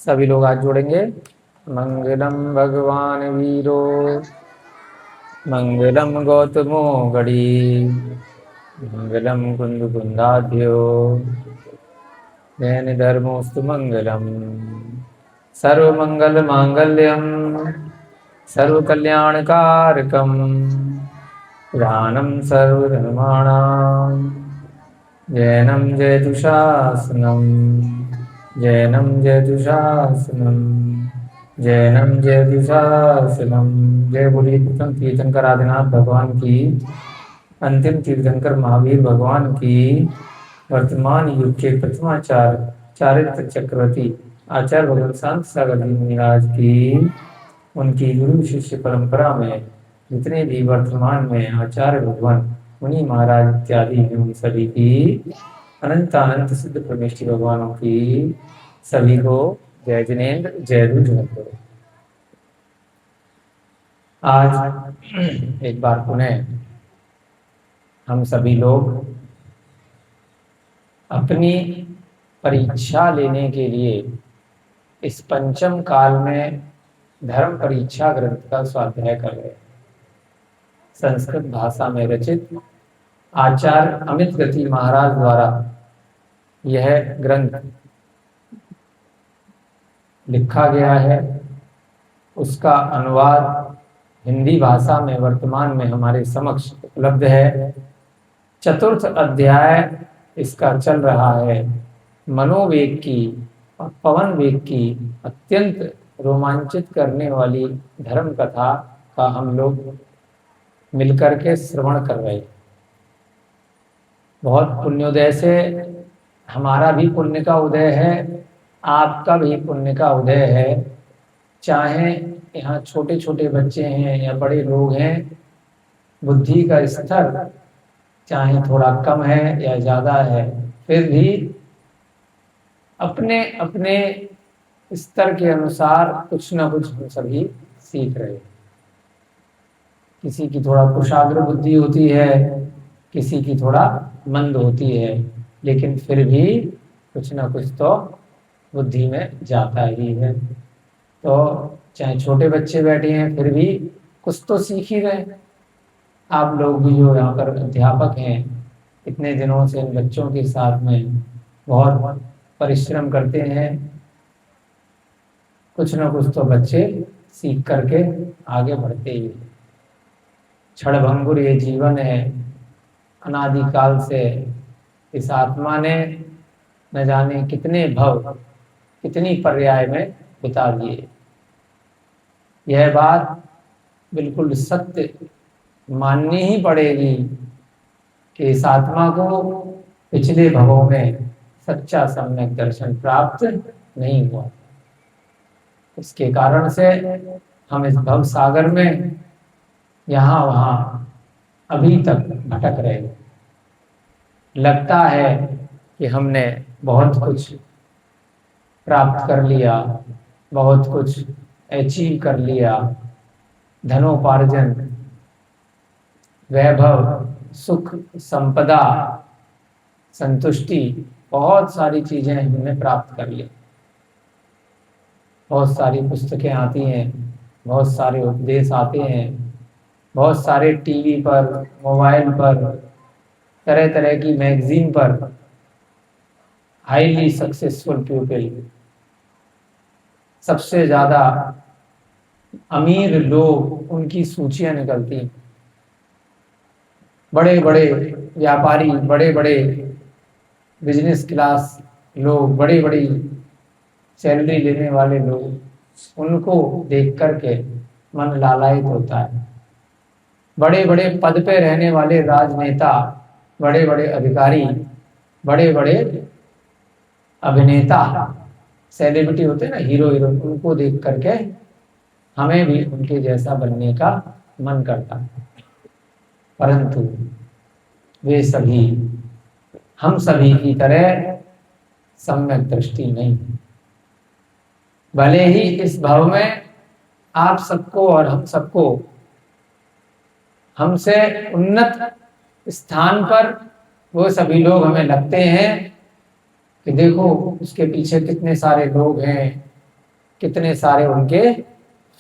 सभी लोग हाथ जोड़ेंगे। मंगलम भगवान वीरो, मंगलम गौतमो गणी, मंगलम कुंद कुंदाध्यो, जैन धर्मोस्तु मंगलम। सर्वमंगल मांगल्यम, सर्व कल्याणकारकम, पुराणं सर्वधर्माणां, जैनं जयतुशासनं, जैनं जयतुशासनं, जैनं जयतुशासनं। जय बोलिए प्रथम तीर्थंकर आदिनाथ भगवान की, अंतिम तीर्थंकर महावीर भगवान की, वर्तमान युग के प्रथमाचार्य चारित्र चक्रवर्ती आचार्य भगवत शांत सागर जी महाराज की, उनकी गुरु शिष्य परंपरा में जितने भी वर्तमान में आचार्य भगवान मुनि महाराज इत्यादि हैं, उन सभी की अनंत अनंत सिद्ध परमेष्टि भगवानों की सभी को जय जिनेन्द्र जय रुद्र। आज एक बार पुनः हम सभी लोग अपनी परीक्षा लेने के लिए इस पंचम काल में धर्म परीक्षा ग्रंथ का स्वाध्याय कर रहे हैं। संस्कृत भाषा में रचित आचार्य अमित गति महाराज द्वारा यह ग्रंथ लिखा गया है। उसका अनुवाद हिंदी भाषा में वर्तमान में हमारे समक्ष उपलब्ध है। चतुर्थ अध्याय इसका चल रहा है। मनोवेग की और पवन वेग की अत्यंत रोमांचित करने वाली धर्म कथा का हम लोग मिलकर के श्रवण कर रहे हैं। बहुत पुण्योदय से हमारा भी पुण्य का उदय है, आपका भी पुण्य का उदय है। चाहे यहाँ छोटे छोटे बच्चे हैं या बड़े लोग हैं, बुद्धि का स्तर चाहे थोड़ा कम है या ज़्यादा है, फिर भी अपने अपने स्तर के अनुसार कुछ न कुछ हम सभी सीख रहे हैं। किसी की थोड़ा कुशाग्र बुद्धि होती है, किसी की थोड़ा मंद होती है, लेकिन फिर भी कुछ न कुछ तो बुद्धि में जाता ही है। तो चाहे छोटे बच्चे बैठे हैं, फिर भी कुछ तो सीख ही रहे हैं। आप लोग भी जो यहाँ पर अध्यापक हैं, इतने दिनों से इन बच्चों के साथ में बहुत परिश्रम करते हैं। कुछ न कुछ तो बच्चे सीख करके आगे बढ़ते ही हैं। क्षणभंगुर ये जीवन है, अनादिकाल से इस आत्मा ने न जाने कितने भव कितनी पर्याय में बिता दिए। यह बात बिल्कुल सत्य माननी ही पड़ेगी कि इस आत्मा को पिछले भवों में सच्चा सम्यक दर्शन प्राप्त नहीं हुआ। इसके कारण से हम इस भव सागर में यहाँ वहाँ अभी तक भटक रहे हैं। लगता है कि हमने बहुत कुछ प्राप्त कर लिया, बहुत कुछ अचीव कर लिया, धनोपार्जन, वैभव, सुख, संपदा, संतुष्टि, बहुत सारी चीजें हमने प्राप्त कर ली। बहुत सारी पुस्तकें आती हैं, बहुत सारे उपदेश आते हैं, बहुत सारे टीवी पर, मोबाइल पर, तरह तरह की मैगजीन पर हाईली सक्सेसफुल पीपल, सबसे ज्यादा अमीर लोग, उनकी सूचियां निकलती। बड़े बड़े व्यापारी, बड़े बड़े बिजनेस क्लास लोग, बड़ी बड़ी सैलरी लेने वाले लोग, उनको देख करके मन लालायित होता है। बड़े बड़े पद पे रहने वाले राजनेता, बड़े बड़े अधिकारी, बड़े बड़े अभिनेता, सेलिब्रिटी होते हैं ना, हीरो हीरोइन, उनको देख करके हमें भी उनके जैसा बनने का मन करता है। परंतु वे सभी हम सभी की तरह सम्यक दृष्टि नहीं। भले ही इस भव में आप सबको और हम सबको हमसे उन्नत स्थान पर वो सभी लोग हमें लगते हैं कि देखो उसके पीछे कितने सारे लोग हैं, कितने सारे उनके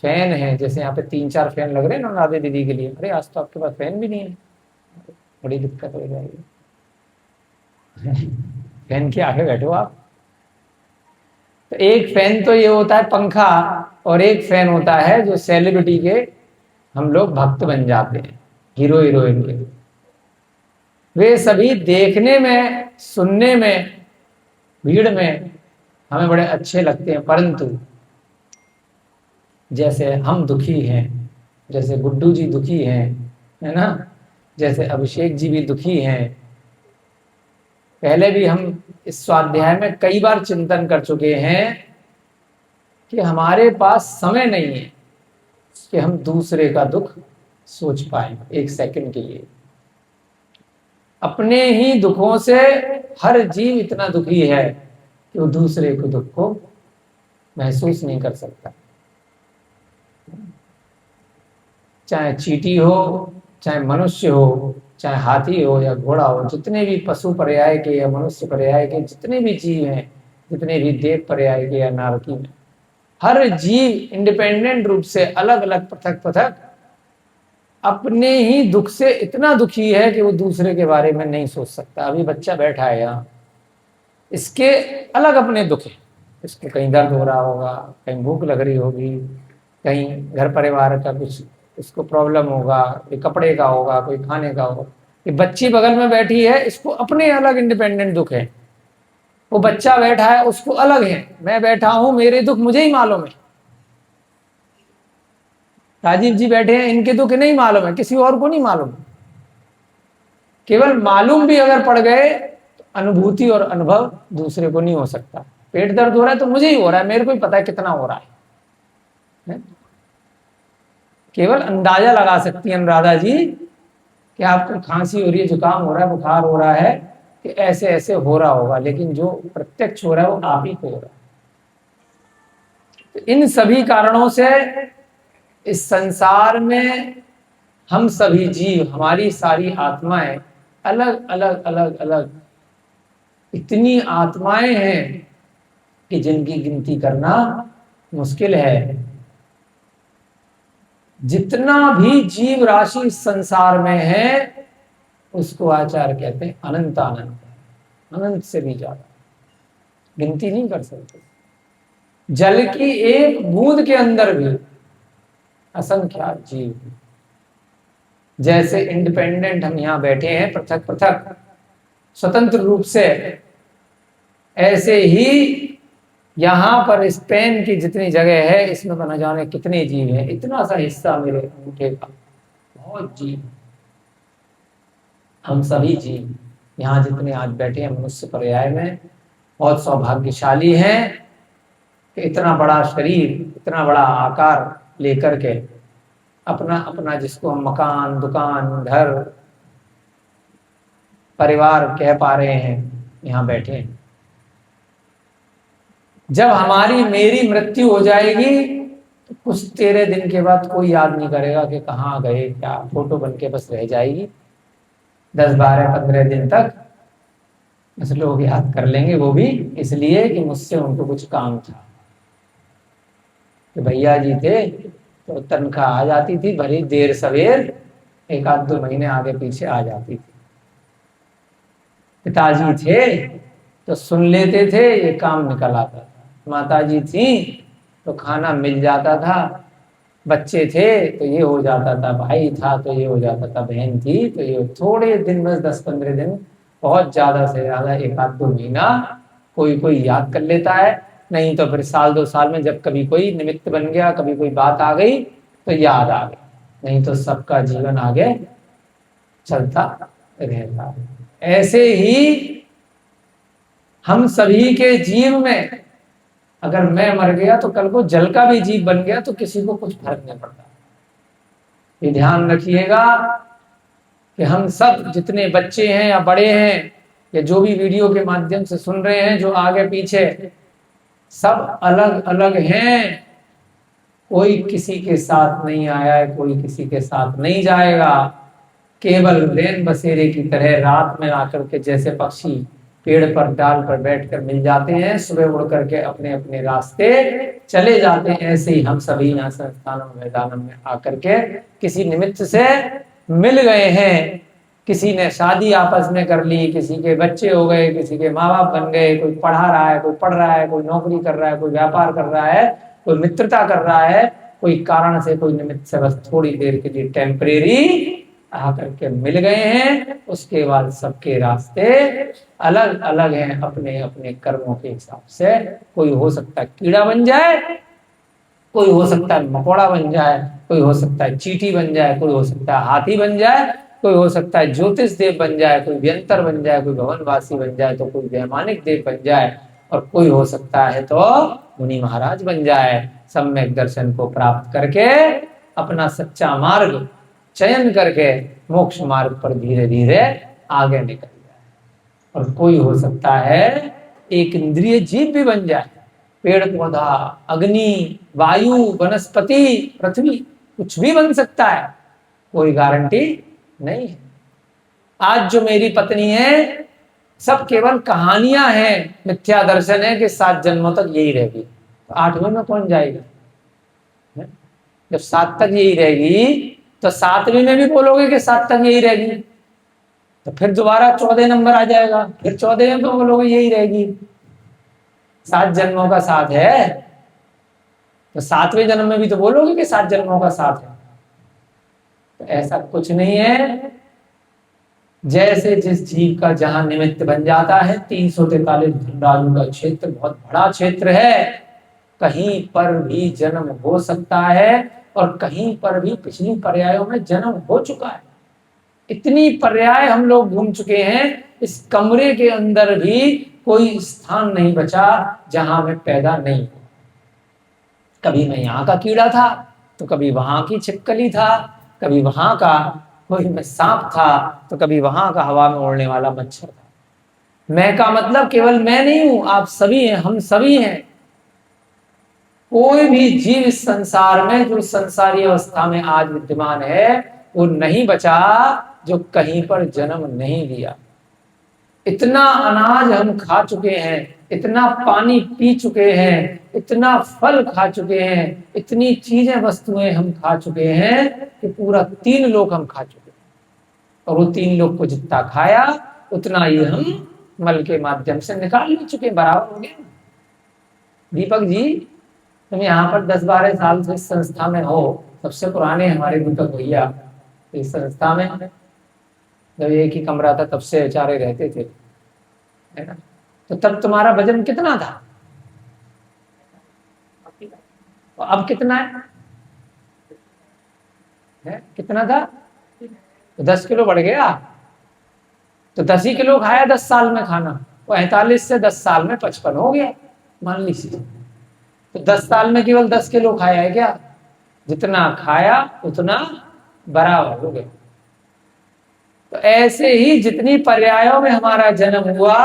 फैन हैं। जैसे यहाँ पे 3-4 फैन लग रहे हैं ना राधे दीदी के लिए, अरे आज तो आपके पास फैन भी नहीं है, बड़ी दिक्कत हो जाएगी। फैन के आगे बैठो आप। तो एक फैन तो ये होता है पंखा, और एक फैन होता है जो सेलिब्रिटी के हम लोग भक्त बन जाते हैं, हीरो हीरोइन के। वे सभी देखने में, सुनने में, भीड़ में हमें बड़े अच्छे लगते हैं, परंतु जैसे हम दुखी हैं, जैसे गुड्डू जी दुखी हैं, है ना, जैसे अभिषेक जी भी दुखी हैं। पहले भी हम इस स्वाध्याय में कई बार चिंतन कर चुके हैं कि हमारे पास समय नहीं है कि हम दूसरे का दुख सोच पाए एक सेकंड के लिए। अपने ही दुखों से हर जीव इतना दुखी है कि वो दूसरे के दुख को महसूस नहीं कर सकता। चाहे चींटी हो, चाहे मनुष्य हो, चाहे हाथी हो या घोड़ा हो, जितने भी पशु पर्याय के या मनुष्य पर्याय के जितने भी जीव हैं, जितने भी देव पर्याय के या नारकी में, हर जीव इंडिपेंडेंट रूप से अलग अलग पृथक पृथक अपने ही दुख से इतना दुखी है कि वो दूसरे के बारे में नहीं सोच सकता। अभी बच्चा बैठा है यहाँ, इसके अलग अपने दुख है, इसको कहीं दर्द हो रहा होगा, कहीं भूख लग रही होगी, कहीं घर परिवार का कुछ इसको प्रॉब्लम होगा, कोई कपड़े का होगा, कोई खाने का होगा। ये बच्ची बगल में बैठी है, इसको अपने अलग इंडिपेंडेंट दुख है। वो बच्चा बैठा है, उसको अलग है। मैं बैठा हूं, मेरे दुख मुझे ही मालूम है। राजीव जी बैठे हैं, इनके दुख नहीं मालूम है, किसी और को नहीं मालूम। केवल मालूम भी अगर पड़ गए तो अनुभूति और अनुभव दूसरे को नहीं हो सकता। पेट दर्द हो रहा है तो मुझे ही हो रहा है, मेरे को ही पता है कितना हो रहा है। केवल अंदाजा लगा सकती हैं अनुराधा जी कि आपको खांसी हो रही है, जुकाम हो रहा है, बुखार हो रहा है, कि ऐसे ऐसे हो रहा होगा, लेकिन जो प्रत्यक्ष हो रहा है वो आप ही को हो रहा है। तो इन सभी कारणों से इस संसार में हम सभी जीव, हमारी सारी आत्माएं अलग अलग अलग अलग इतनी आत्माएं हैं कि जिनकी गिनती करना मुश्किल है। जितना भी जीव राशि इस संसार में है उसको आचार्य कहते हैं अनंत अनंत, अनंत से भी ज्यादा, गिनती नहीं कर सकते। जल की एक बूंद के अंदर भी असंख्यात जीव। जैसे इंडिपेंडेंट हम यहाँ बैठे हैं पृथक पृथक स्वतंत्र रूप से, ऐसे ही यहाँ पर स्पेन की जितनी जगह है इसमें न जाने कितने जीव हैं। इतना सा हिस्सा मेरे अंगूठे का, बहुत जीव। हम सभी जीव यहाँ जितने आज बैठे हैं मनुष्य पर्याय में बहुत सौभाग्यशाली हैं कि इतना बड़ा शरीर, इतना बड़ा आकार लेकर के अपना अपना, जिसको हम मकान, दुकान, घर, परिवार कह पा रहे हैं, यहाँ बैठे हैं। जब हमारी मेरी मृत्यु हो जाएगी तो कुछ तेरे दिन के बाद कोई याद नहीं करेगा कि कहाँ गए, क्या फोटो बन के बस रह जाएगी। 10, 12, 15 दिन तक बस लोग याद कर लेंगे, वो भी इसलिए कि मुझसे उनको कुछ काम था। कि भैया जी थे तो तनख्वाह आ जाती थी, भले देर सवेर, 1-2 महीने आगे पीछे आ जाती थी। पिताजी थे तो सुन लेते थे, ये काम निकल आता था। माताजी थी तो खाना मिल जाता था, बच्चे थे तो ये हो जाता था, भाई था तो ये हो जाता था, बहन थी तो ये। थोड़े दिन, बस 10-15 दिन, बहुत ज्यादा से ज्यादा 1-2 महीना कोई कोई याद कर लेता है, नहीं तो फिर 1-2 साल में जब कभी कोई निमित्त बन गया, कभी कोई बात आ गई तो याद आ गई, नहीं तो सबका जीवन आगे चलता रहता। ऐसे ही हम सभी के जीव में अगर मैं मर गया तो कल को जल का भी जीव बन गया तो किसी को कुछ फर्क नहीं पड़ता। ये ध्यान रखिएगा कि हम सब जितने बच्चे हैं या बड़े हैं या जो भी वीडियो के माध्यम से सुन रहे हैं, जो आगे पीछे, सब अलग अलग हैं। कोई किसी के साथ नहीं आया है, कोई किसी के साथ नहीं जाएगा। केवल रैन बसेरे की तरह रात में आकर के जैसे पक्षी पेड़ पर डाल पर बैठकर मिल जाते हैं, सुबह उड़ करके अपने अपने रास्ते चले जाते हैं। ऐसे ही हम सभी यहाँ संस्थानों मैदानों में आकर के किसी निमित्त से मिल गए हैं। किसी ने शादी आपस में कर ली, किसी के बच्चे हो गए, किसी के माँ बाप बन गए, कोई पढ़ा रहा है, कोई पढ़ रहा है, कोई नौकरी कर रहा है, कोई व्यापार कर रहा है, कोई मित्रता कर रहा है, कोई कारण से, कोई निमित्त से बस थोड़ी देर के लिए टेम्परेरी आकर के मिल गए हैं। उसके बाद सबके रास्ते अलग अलग हैं अपने अपने कर्मों के हिसाब से। कोई हो सकता है कीड़ा बन जाए, कोई हो सकता है मकोड़ा बन जाए, कोई हो सकता है चींटी बन जाए, कोई हो सकता है हाथी बन जाए, कोई हो सकता है ज्योतिष देव बन जाए, कोई व्यंतर बन जाए, कोई भवनवासी बन जाए, तो कोई वैमानिक देव बन जाए, और कोई हो सकता है तो मुनि महाराज बन जाए। सम्यक दर्शन को प्राप्त करके अपना सच्चा मार्ग चयन करके मोक्ष मार्ग पर धीरे धीरे आगे निकल जाए। और कोई हो सकता है एक इंद्रिय जीव भी बन जाए, पेड़ पौधा, अग्नि, वायु, वनस्पति, पृथ्वी, कुछ भी बन सकता है, कोई गारंटी नहीं है। आज जो मेरी पत्नी है सब केवल कहानियां हैं, मिथ्या दर्शन है कि 7 जन्मों तक यही रहेगी। तो 8वें में कौन जाएगा? जब 7 तक यही रहेगी तो 7वीं में भी बोलोगे कि 7 तक यही रहेगी, तो फिर दोबारा 14 नंबर आ जाएगा, फिर 14 में तो बोलोगे यही रहेगी। 7 जन्मों का साथ है, तो 7वें जन्म में भी तो बोलोगे कि 7 जन्मों का साथ है। तो ऐसा कुछ नहीं है। जैसे जिस जीव का जहां निमित्त बन जाता है, 343 धनराजु का क्षेत्र बहुत बड़ा क्षेत्र है, कहीं पर भी जन्म हो सकता है और कहीं पर भी पिछली पर्यायों में जन्म हो चुका है। इतनी पर्याय हम लोग घूम चुके हैं, इस कमरे के अंदर भी कोई स्थान नहीं बचा जहां मैं पैदा नहीं हुआ। कभी मैं यहाँ का कीड़ा था, तो कभी वहां की छिपकली था, कभी वहां का कोई मैं सांप था, तो कभी वहां का हवा में उड़ने वाला मच्छर था। मैं का मतलब केवल मैं नहीं हूं, आप सभी हैं, हम सभी हैं। कोई भी जीव इस संसार में जो संसारी अवस्था में आज विद्यमान है वो नहीं बचा जो कहीं पर जन्म नहीं लिया। इतना अनाज हम खा चुके हैं, इतना पानी पी चुके हैं, इतना फल खा चुके हैं, इतनी चीजें वस्तुएं हम खा चुके हैं कि पूरा 3 लोक हम खा चुके हैं। और वो 3 लोक को जितना खाया उतना ही हम मल के माध्यम से निकाल भी चुके, बराबर हो गया। दीपक जी, तुम यहाँ पर 10-12 साल से इस संस्था में हो, सबसे पुराने हमारे दीपक भैया इस संस्था में, जब एक ही कमरा था तब से बेचारे रहते थे, है ना। तो तब तुम्हारा वजन कितना था, अब कितना है? कितना था? तो 10 किलो बढ़ गया। तो 10 ही किलो खाया 10 साल में खाना, 45 से 10 साल में 55 हो गया, मान लीजिए। तो 10 साल में केवल 10 किलो खाया है क्या? जितना खाया उतना बराबर हो गया। तो ऐसे ही जितनी पर्यायों में हमारा जन्म हुआ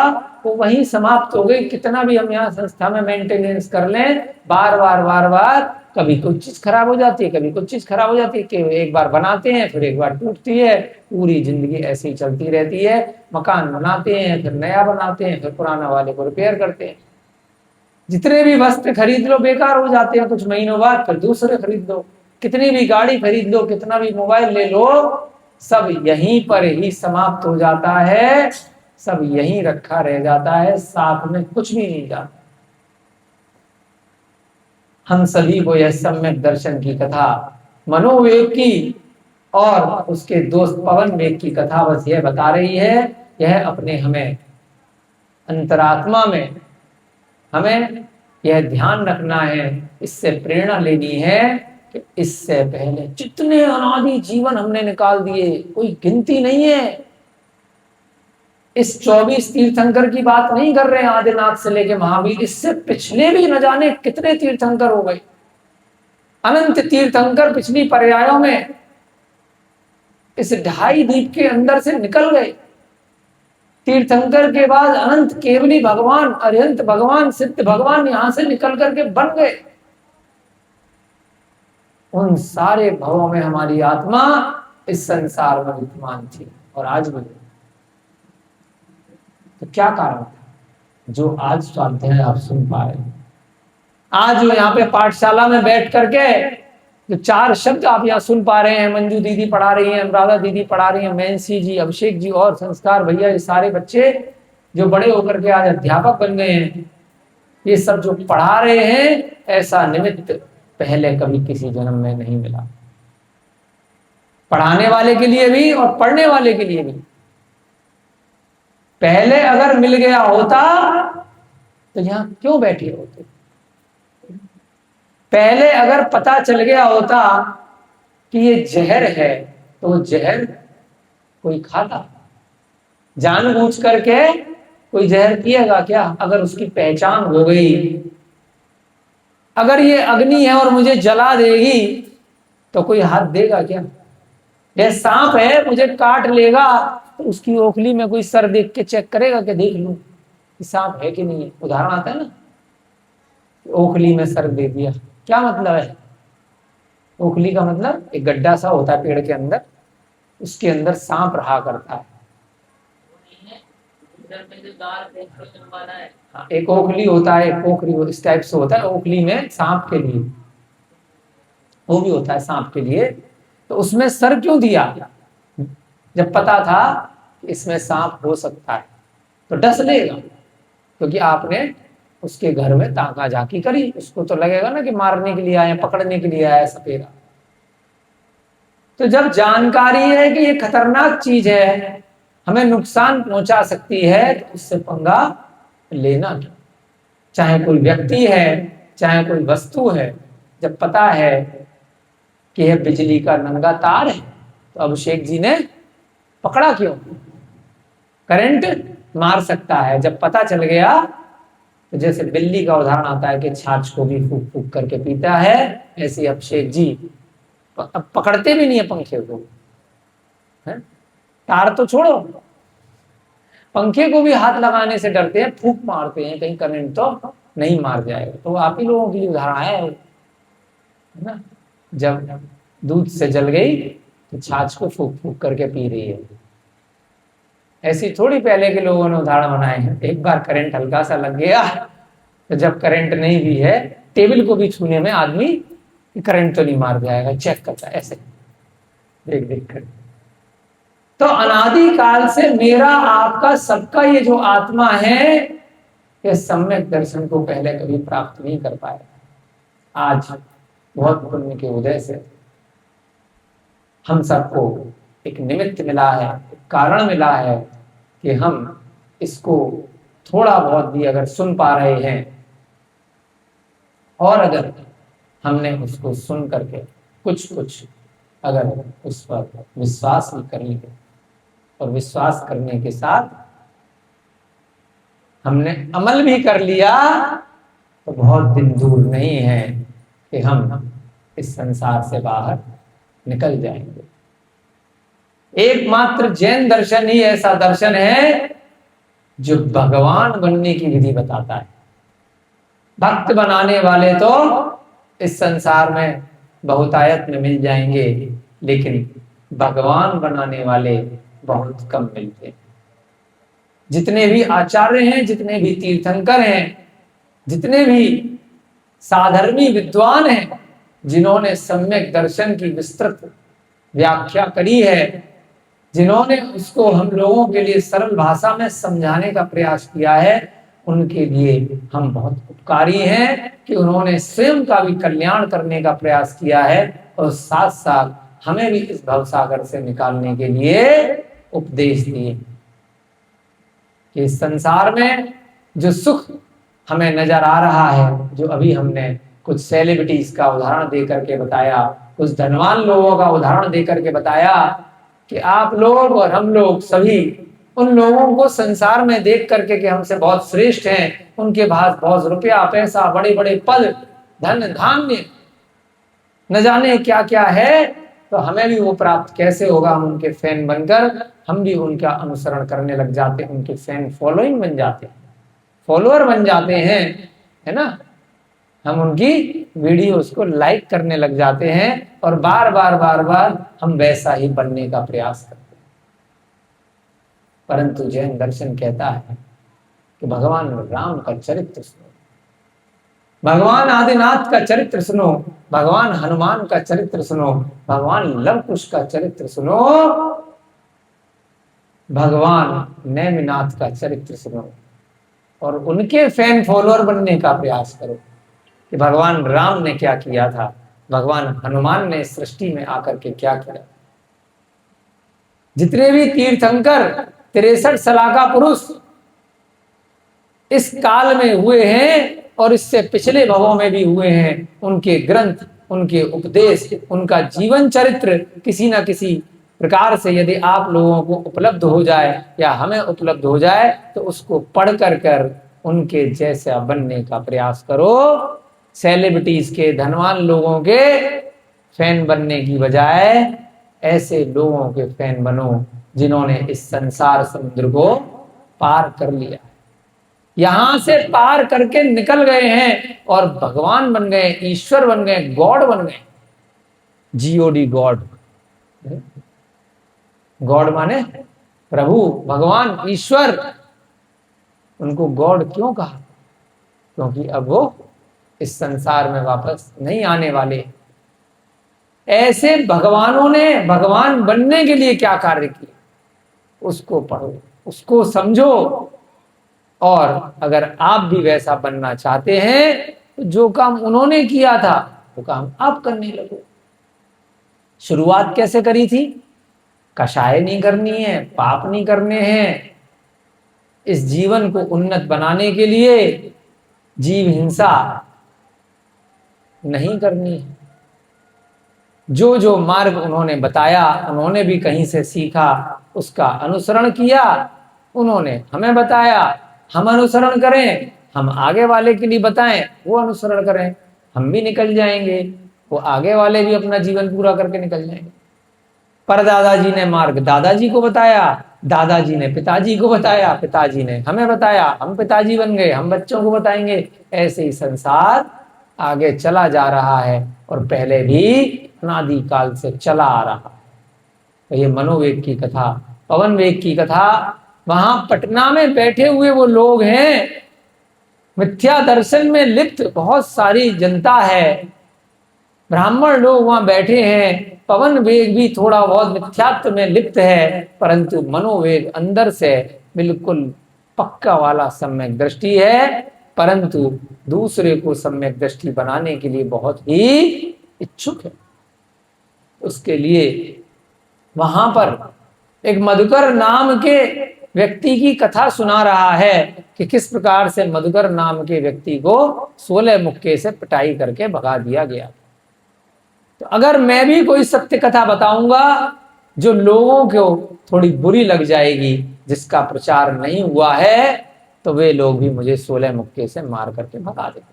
वो वहीं समाप्त हो गई। कितना भी हम यहाँ संस्था में मेंटेनेंस कर लें, बार बार कभी कोई चीज खराब हो जाती है, कभी कुछ चीज खराब हो जाती है, कि एक बार बनाते हैं फिर एक बार टूटती है, पूरी जिंदगी ऐसे ही चलती रहती है। मकान बनाते हैं, फिर नया बनाते हैं, फिर पुराना वाले को रिपेयर करते हैं। जितने भी वस्त्र खरीद लो बेकार हो जाते हैं, कुछ महीनों बाद फिर दूसरे खरीद लो। कितनी भी गाड़ी खरीद लो, कितना भी मोबाइल ले लो, सब यहीं पर ही समाप्त हो जाता है, सब यहीं रखा रह जाता है, साथ में कुछ भी नहीं जाता। हम सभी को यह सम्यक दर्शन की कथा, मनोवेग की और उसके दोस्त पवन वेग की कथा बस यह बता रही है। यह अपने हमें अंतरात्मा में हमें यह ध्यान रखना है, इससे प्रेरणा लेनी है कि इससे पहले जितने अनादि जीवन हमने निकाल दिए, कोई गिनती नहीं है। इस 24 तीर्थंकर की बात नहीं कर रहे हैं, आदिनाथ से लेके महावीर, इससे पिछले भी न जाने कितने तीर्थंकर हो गए। अनंत तीर्थंकर पिछली पर्यायों में इस 2.5 दीप के अंदर से निकल गए। तीर्थंकर के बाद अनंत केवली भगवान, अरिहंत भगवान, सिद्ध भगवान यहां से निकल करके बन गए। उन सारे भवों में हमारी आत्मा इस संसार में विद्यमान थी और आज भी। तो क्या कारण था जो आज स्वाध्याय आप सुन पा रहे हैं? आज जो यहाँ पे पाठशाला में बैठ करके जो 4 शब्द आप यहाँ सुन पा रहे हैं, मंजू दीदी पढ़ा रही हैं, अनुराधा दीदी पढ़ा रही हैं, मैंसी जी, अभिषेक जी और संस्कार भैया, ये सारे बच्चे जो बड़े होकर के आज अध्यापक बन गए हैं, ये सब जो पढ़ा रहे हैं, ऐसा निमित्त पहले कभी किसी जन्म में नहीं मिला। पढ़ाने वाले के लिए भी और पढ़ने वाले के लिए भी। पहले अगर मिल गया होता तो यहां क्यों बैठे होते? पहले अगर पता चल गया होता कि ये जहर है तो वो जहर कोई खाता? जानबूझ करके कोई जहर पिएगा क्या? अगर उसकी पहचान हो गई, अगर ये अग्नि है और मुझे जला देगी तो कोई हाथ देगा क्या? ये सांप है मुझे काट लेगा तो उसकी ओखली में कोई सर देख के चेक करेगा कि देख लूं कि सांप है कि नहीं है? उदाहरण आता है ना, ओखली में सर दे दिया, क्या मतलब है? ओखली का मतलब एक गड्ढा सा होता है पेड़ के अंदर, उसके अंदर सांप रहा करता है। हाँ, एक ओखली होता है, एक ओखली इस टाइप से होता है, ओखली में सांप के लिए वो भी होता है, सांप के लिए। तो उसमें सर क्यों दिया? जब पता था इसमें सांप हो सकता है तो डस लेगा, क्योंकि आपने उसके घर में ताका झाकी करी, उसको तो लगेगा ना कि मारने के लिए आए, पकड़ने के लिए आया सपेरा। तो जब जानकारी है कि ये खतरनाक चीज है, हमें नुकसान पहुंचा सकती है, तो उससे पंगा लेना क्यों? चाहे कोई व्यक्ति है, चाहे कोई वस्तु है। जब पता है कि यह बिजली का नंगा तार है तो अभिषेक जी ने पकड़ा क्यों? करंट मार सकता है। जब पता चल गया तो जैसे बिल्ली का उदाहरण आता है कि छाछ को भी फूक फूक करके पीता है, ऐसे अभिषेक जी अब पकड़ते भी नहीं है पंखे को, है? तार तो छोड़ो, पंखे को भी हाथ लगाने से डरते हैं, फूक मारते हैं कहीं करंट तो नहीं मार जाएगा। तो आप ही लोगों के लिए उदाहरण है ना, जब दूध से जल गई तो छाछ को फूक फूक करके पी रही है। ऐसी थोड़ी पहले के लोगों ने उदाहरण बनाए हैं। एक बार करंट हल्का सा लग गया तो जब करंट नहीं भी है, टेबल को भी छूने में आदमी करंट तो नहीं मार जाएगा, चेक करता है ऐसे देख देख कर। तो अनादि काल से मेरा आपका सबका ये जो आत्मा है, ये सम्यक दर्शन को पहले कभी प्राप्त नहीं कर पाया। आज बहुत पुण्य के उदय से हम सबको एक निमित्त मिला है, एक कारण मिला है कि हम इसको थोड़ा बहुत भी अगर सुन पा रहे हैं, और अगर हमने उसको सुन करके कुछ कुछ अगर उस पर विश्वास भी कर लिया, और विश्वास करने के साथ हमने अमल भी कर लिया, तो बहुत दिन दूर नहीं है कि हम इस संसार से बाहर निकल जाएंगे। एकमात्र जैन दर्शन ही ऐसा दर्शन है जो भगवान बनने की विधि बताता है। भक्त बनाने वाले तो इस संसार में बहुतायत में मिल जाएंगे, लेकिन भगवान बनाने वाले बहुत कम मिलते हैं। जितने भी आचार्य हैं, जितने भी तीर्थंकर हैं, जितने भी साधर्मी विद्वान हैं, जिन्होंने सम्यक दर्शन की विस्तृत व्याख्या करी है, जिन्होंने उसको हम लोगों के लिए सरल भाषा में समझाने का प्रयास किया है, उनके लिए हम बहुत उपकारी हैं कि उन्होंने स्वयं का भी कल्याण करने का प्रयास किया है, और साथ साथ हमें भी इस भवसागर से निकालने के लिए उपदेश दिए कि इस संसार में जो सुख हमें नजर आ रहा है, जो अभी हमने कुछ सेलिब्रिटीज का उदाहरण दे करके बताया, कुछ धनवान लोगों का उदाहरण दे करके बताया कि आप लोग और हम लोग सभी उन लोगों को संसार में देख करके कि हमसे बहुत श्रेष्ठ हैं, उनके पास बहुत रुपया पैसा, बड़े बड़े पद, धन धान्य, न जाने क्या क्या है, तो हमें भी वो प्राप्त कैसे होगा? हम उनके फैन बनकर हम भी उनका अनुसरण करने लग जाते हैं, उनके फैन फॉलोइंग बन जाते हैं, फॉलोअर बन जाते हैं, है ना। हम उनकी वीडियोस को लाइक करने लग जाते हैं और बार बार हम वैसा ही बनने का प्रयास करते हैं। परंतु जैन दर्शन कहता है कि भगवान राम का चरित्र सुनो, भगवान आदिनाथ का चरित्र सुनो, भगवान हनुमान का चरित्र सुनो, भगवान लव कुश का चरित्र सुनो, भगवान नेमिनाथ का चरित्र सुनो और उनके फैन फॉलोअर बनने का प्रयास करो कि भगवान राम ने क्या किया था, भगवान हनुमान ने सृष्टि में आकर के क्या किया। जितने भी तीर्थंकर 63 सलाका पुरुष इस काल में हुए हैं और इससे पिछले भवों में भी हुए हैं, उनके ग्रंथ, उनके उपदेश, उनका जीवन चरित्र किसी ना किसी प्रकार से यदि आप लोगों को उपलब्ध हो जाए या हमें उपलब्ध हो जाए तो उसको पढ़ कर उनके जैसा बनने का प्रयास करो। सेलिब्रिटीज के, धनवान लोगों के फैन बनने की बजाय ऐसे लोगों के फैन बनो जिन्होंने इस संसार समुद्र को पार कर लिया, यहां से पार करके निकल गए हैं और भगवान बन गए, ईश्वर बन गए, गॉड बन गए। जीओडी गॉड, गॉड माने प्रभु, भगवान, ईश्वर। उनको गॉड क्यों कहा? क्योंकि अब वो इस संसार में वापस नहीं आने वाले। ऐसे भगवानों ने भगवान बनने के लिए क्या कार्य किए उसको पढ़ो, उसको समझो और अगर आप भी वैसा बनना चाहते हैं तो जो काम उन्होंने किया था वो काम आप करने लगो। शुरुआत कैसे करी थी? कषाय नहीं करनी है, पाप नहीं करने हैं, इस जीवन को उन्नत बनाने के लिए जीव हिंसा नहीं करनी है। जो जो मार्ग उन्होंने बताया उन्होंने भी कहीं से सीखा, उसका अनुसरण किया, उन्होंने हमें बताया, हम अनुसरण करें, हम आगे वाले के लिए बताएं, वो अनुसरण करें, हम भी निकल जाएंगे, वो आगे वाले भी अपना जीवन पूरा करके निकल जाएंगे। पर दादाजी ने मार्ग दादाजी को बताया, दादाजी ने पिताजी को बताया, पिताजी ने हमें बताया, हम पिताजी बन गए, हम बच्चों को बताएंगे। ऐसे ही संसार आगे चला जा रहा है और पहले भी अनादि काल से चला आ रहा है। तो ये मनोवेग की कथा, पवन वेग की कथा, वहां पटना में बैठे हुए वो लोग हैं, मिथ्या दर्शन में लिप्त बहुत सारी जनता है, ब्राह्मण लोग वहां बैठे हैं, पवन वेग भी थोड़ा बहुत मिथ्यात्व में लिप्त है, परंतु मनोवेग अंदर से बिल्कुल पक्का वाला सम्यक दृष्टि है, परंतु दूसरे को सम्यक दृष्टि बनाने के लिए बहुत ही इच्छुक है। उसके लिए वहां पर एक मधुकर नाम के व्यक्ति की कथा सुना रहा है कि किस प्रकार से मधुकर नाम के व्यक्ति को 16 मुक्के से पिटाई करके भगा दिया गया। तो अगर मैं भी कोई सत्य कथा बताऊंगा जो लोगों को थोड़ी बुरी लग जाएगी, जिसका प्रचार नहीं हुआ है, तो वे लोग भी मुझे 16 मुक्के से मार करके भगा देंगे।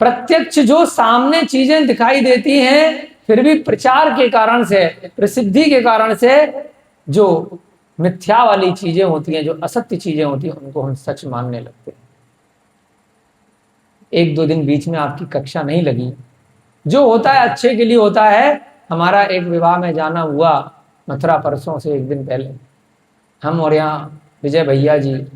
प्रत्यक्ष जो सामने चीजें दिखाई देती हैं, फिर भी प्रचार के कारण से, प्रसिद्धि के कारण से जो मिथ्या वाली चीजें होती हैं, जो असत्य चीजें होती हैं, उनको हम सच मानने लगते हैं। 1-2 दिन बीच में आपकी कक्षा नहीं लगी, जो होता है अच्छे के लिए होता है। हमारा एक विवाह में जाना हुआ मथुरा, परसों से 1 दिन पहले, हम और यहाँ विजय भैया जी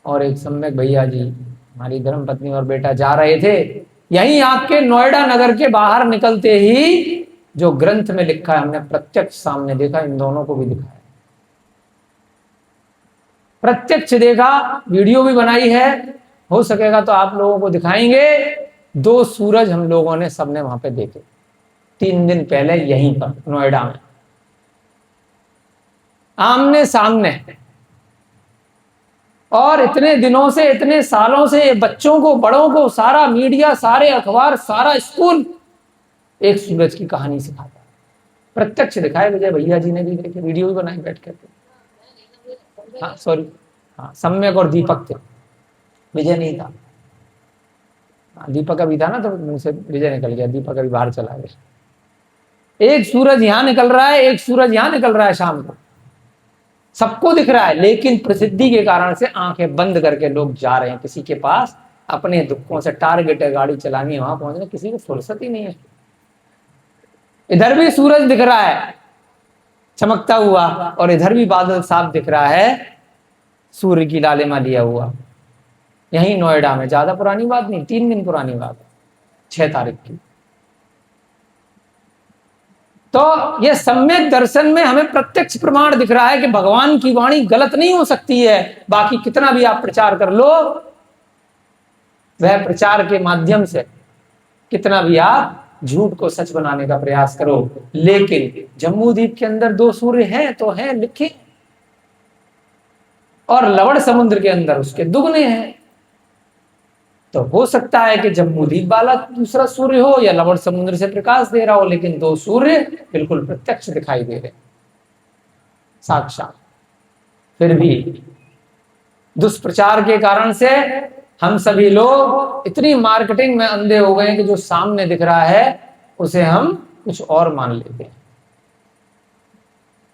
और एक सम्यक भैया जी, हमारी धर्म पत्नी और बेटा जा रहे थे। यहीं आपके नोएडा नगर के बाहर निकलते ही जो ग्रंथ में लिखा है, हमने प्रत्यक्ष सामने देखा, इन दोनों को भी दिखाया, प्रत्यक्ष देखा, वीडियो भी बनाई है, हो सकेगा तो आप लोगों को दिखाएंगे। 2 सूरज हम लोगों ने सबने वहां पे देखे 3 दिन पहले यहीं पर नोएडा में, आमने सामने। और इतने दिनों से, इतने सालों से बच्चों को, बड़ों को, सारा मीडिया, सारे अखबार, सारा स्कूल एक सूरज की कहानी सिखाता है। प्रत्यक्ष दिखाए, विजय भैया जी ने भी देखे, वीडियो भी बनाई बैठ करके। हाँ सॉरी, हाँ सम्यक और दीपक थे, विजय नहीं था। दीपक अभी था ना, तो मुंह से विजय निकल गया, दीपक अभी बाहर चला गया। एक सूरज यहां निकल रहा है, एक सूरज यहां निकल रहा है शाम को, सबको दिख रहा है, लेकिन प्रसिद्धि के कारण से आंखें बंद करके लोग जा रहे हैं। किसी के पास अपने दुखों से टारगेट है, गाड़ी चलानी है, वहां पहुंचना, किसी को फुर्सत ही नहीं है। इधर भी सूरज दिख रहा है चमकता हुआ और इधर भी बादल साफ दिख रहा है, सूर्य की लालिमा लिया हुआ, यहीं नोएडा में, ज्यादा पुरानी बात नहीं, 3 दिन पुरानी बात है, 6 तारीख की। तो ये सम्यक दर्शन में हमें प्रत्यक्ष प्रमाण दिख रहा है कि भगवान की वाणी गलत नहीं हो सकती है। बाकी कितना भी आप प्रचार कर लो, वह प्रचार के माध्यम से कितना भी आप झूठ को सच बनाने का प्रयास करो, लेकिन जम्मू द्वीप के अंदर 2 सूर्य हैं तो हैं लिखे, और लवण समुद्र के अंदर उसके दुगने हैं। तो हो सकता है कि जम्मू द्वीप वाला दूसरा सूर्य हो या लवण समुद्र से प्रकाश दे रहा हो, लेकिन 2 सूर्य बिल्कुल प्रत्यक्ष दिखाई दे रहे, साक्षात। फिर भी दुष्प्रचार के कारण से हम सभी लोग इतनी मार्केटिंग में अंधे हो गए कि जो सामने दिख रहा है उसे हम कुछ और मान लेते हैं।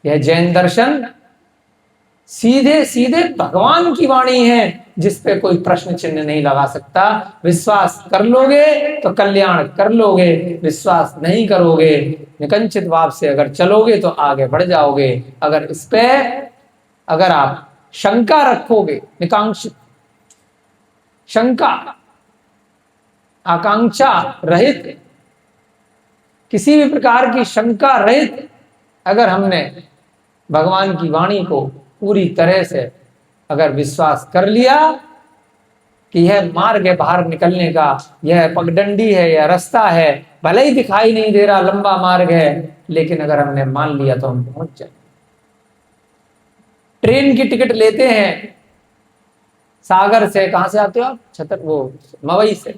यह जैन दर्शन सीधे सीधे भगवान की वाणी है, जिस पे कोई प्रश्न चिन्ह नहीं लगा सकता। विश्वास कर लोगे तो कल्याण कर लोगे, विश्वास नहीं करोगे, निकंचित भाव से अगर चलोगे तो आगे बढ़ जाओगे। अगर इस पे अगर आप शंका रखोगे, निकांक्षित शंका, आकांक्षा रहित, किसी भी प्रकार की शंका रहित अगर हमने भगवान की वाणी को पूरी तरह से अगर विश्वास कर लिया कि यह मार्ग है बाहर निकलने का, यह पगडंडी है, यह रास्ता है, भले ही दिखाई नहीं दे रहा लंबा मार्ग है, लेकिन अगर हमने मान लिया तो हम पहुंच जाए। ट्रेन की टिकट लेते हैं सागर से, कहां से आते हो आप, वो मवई से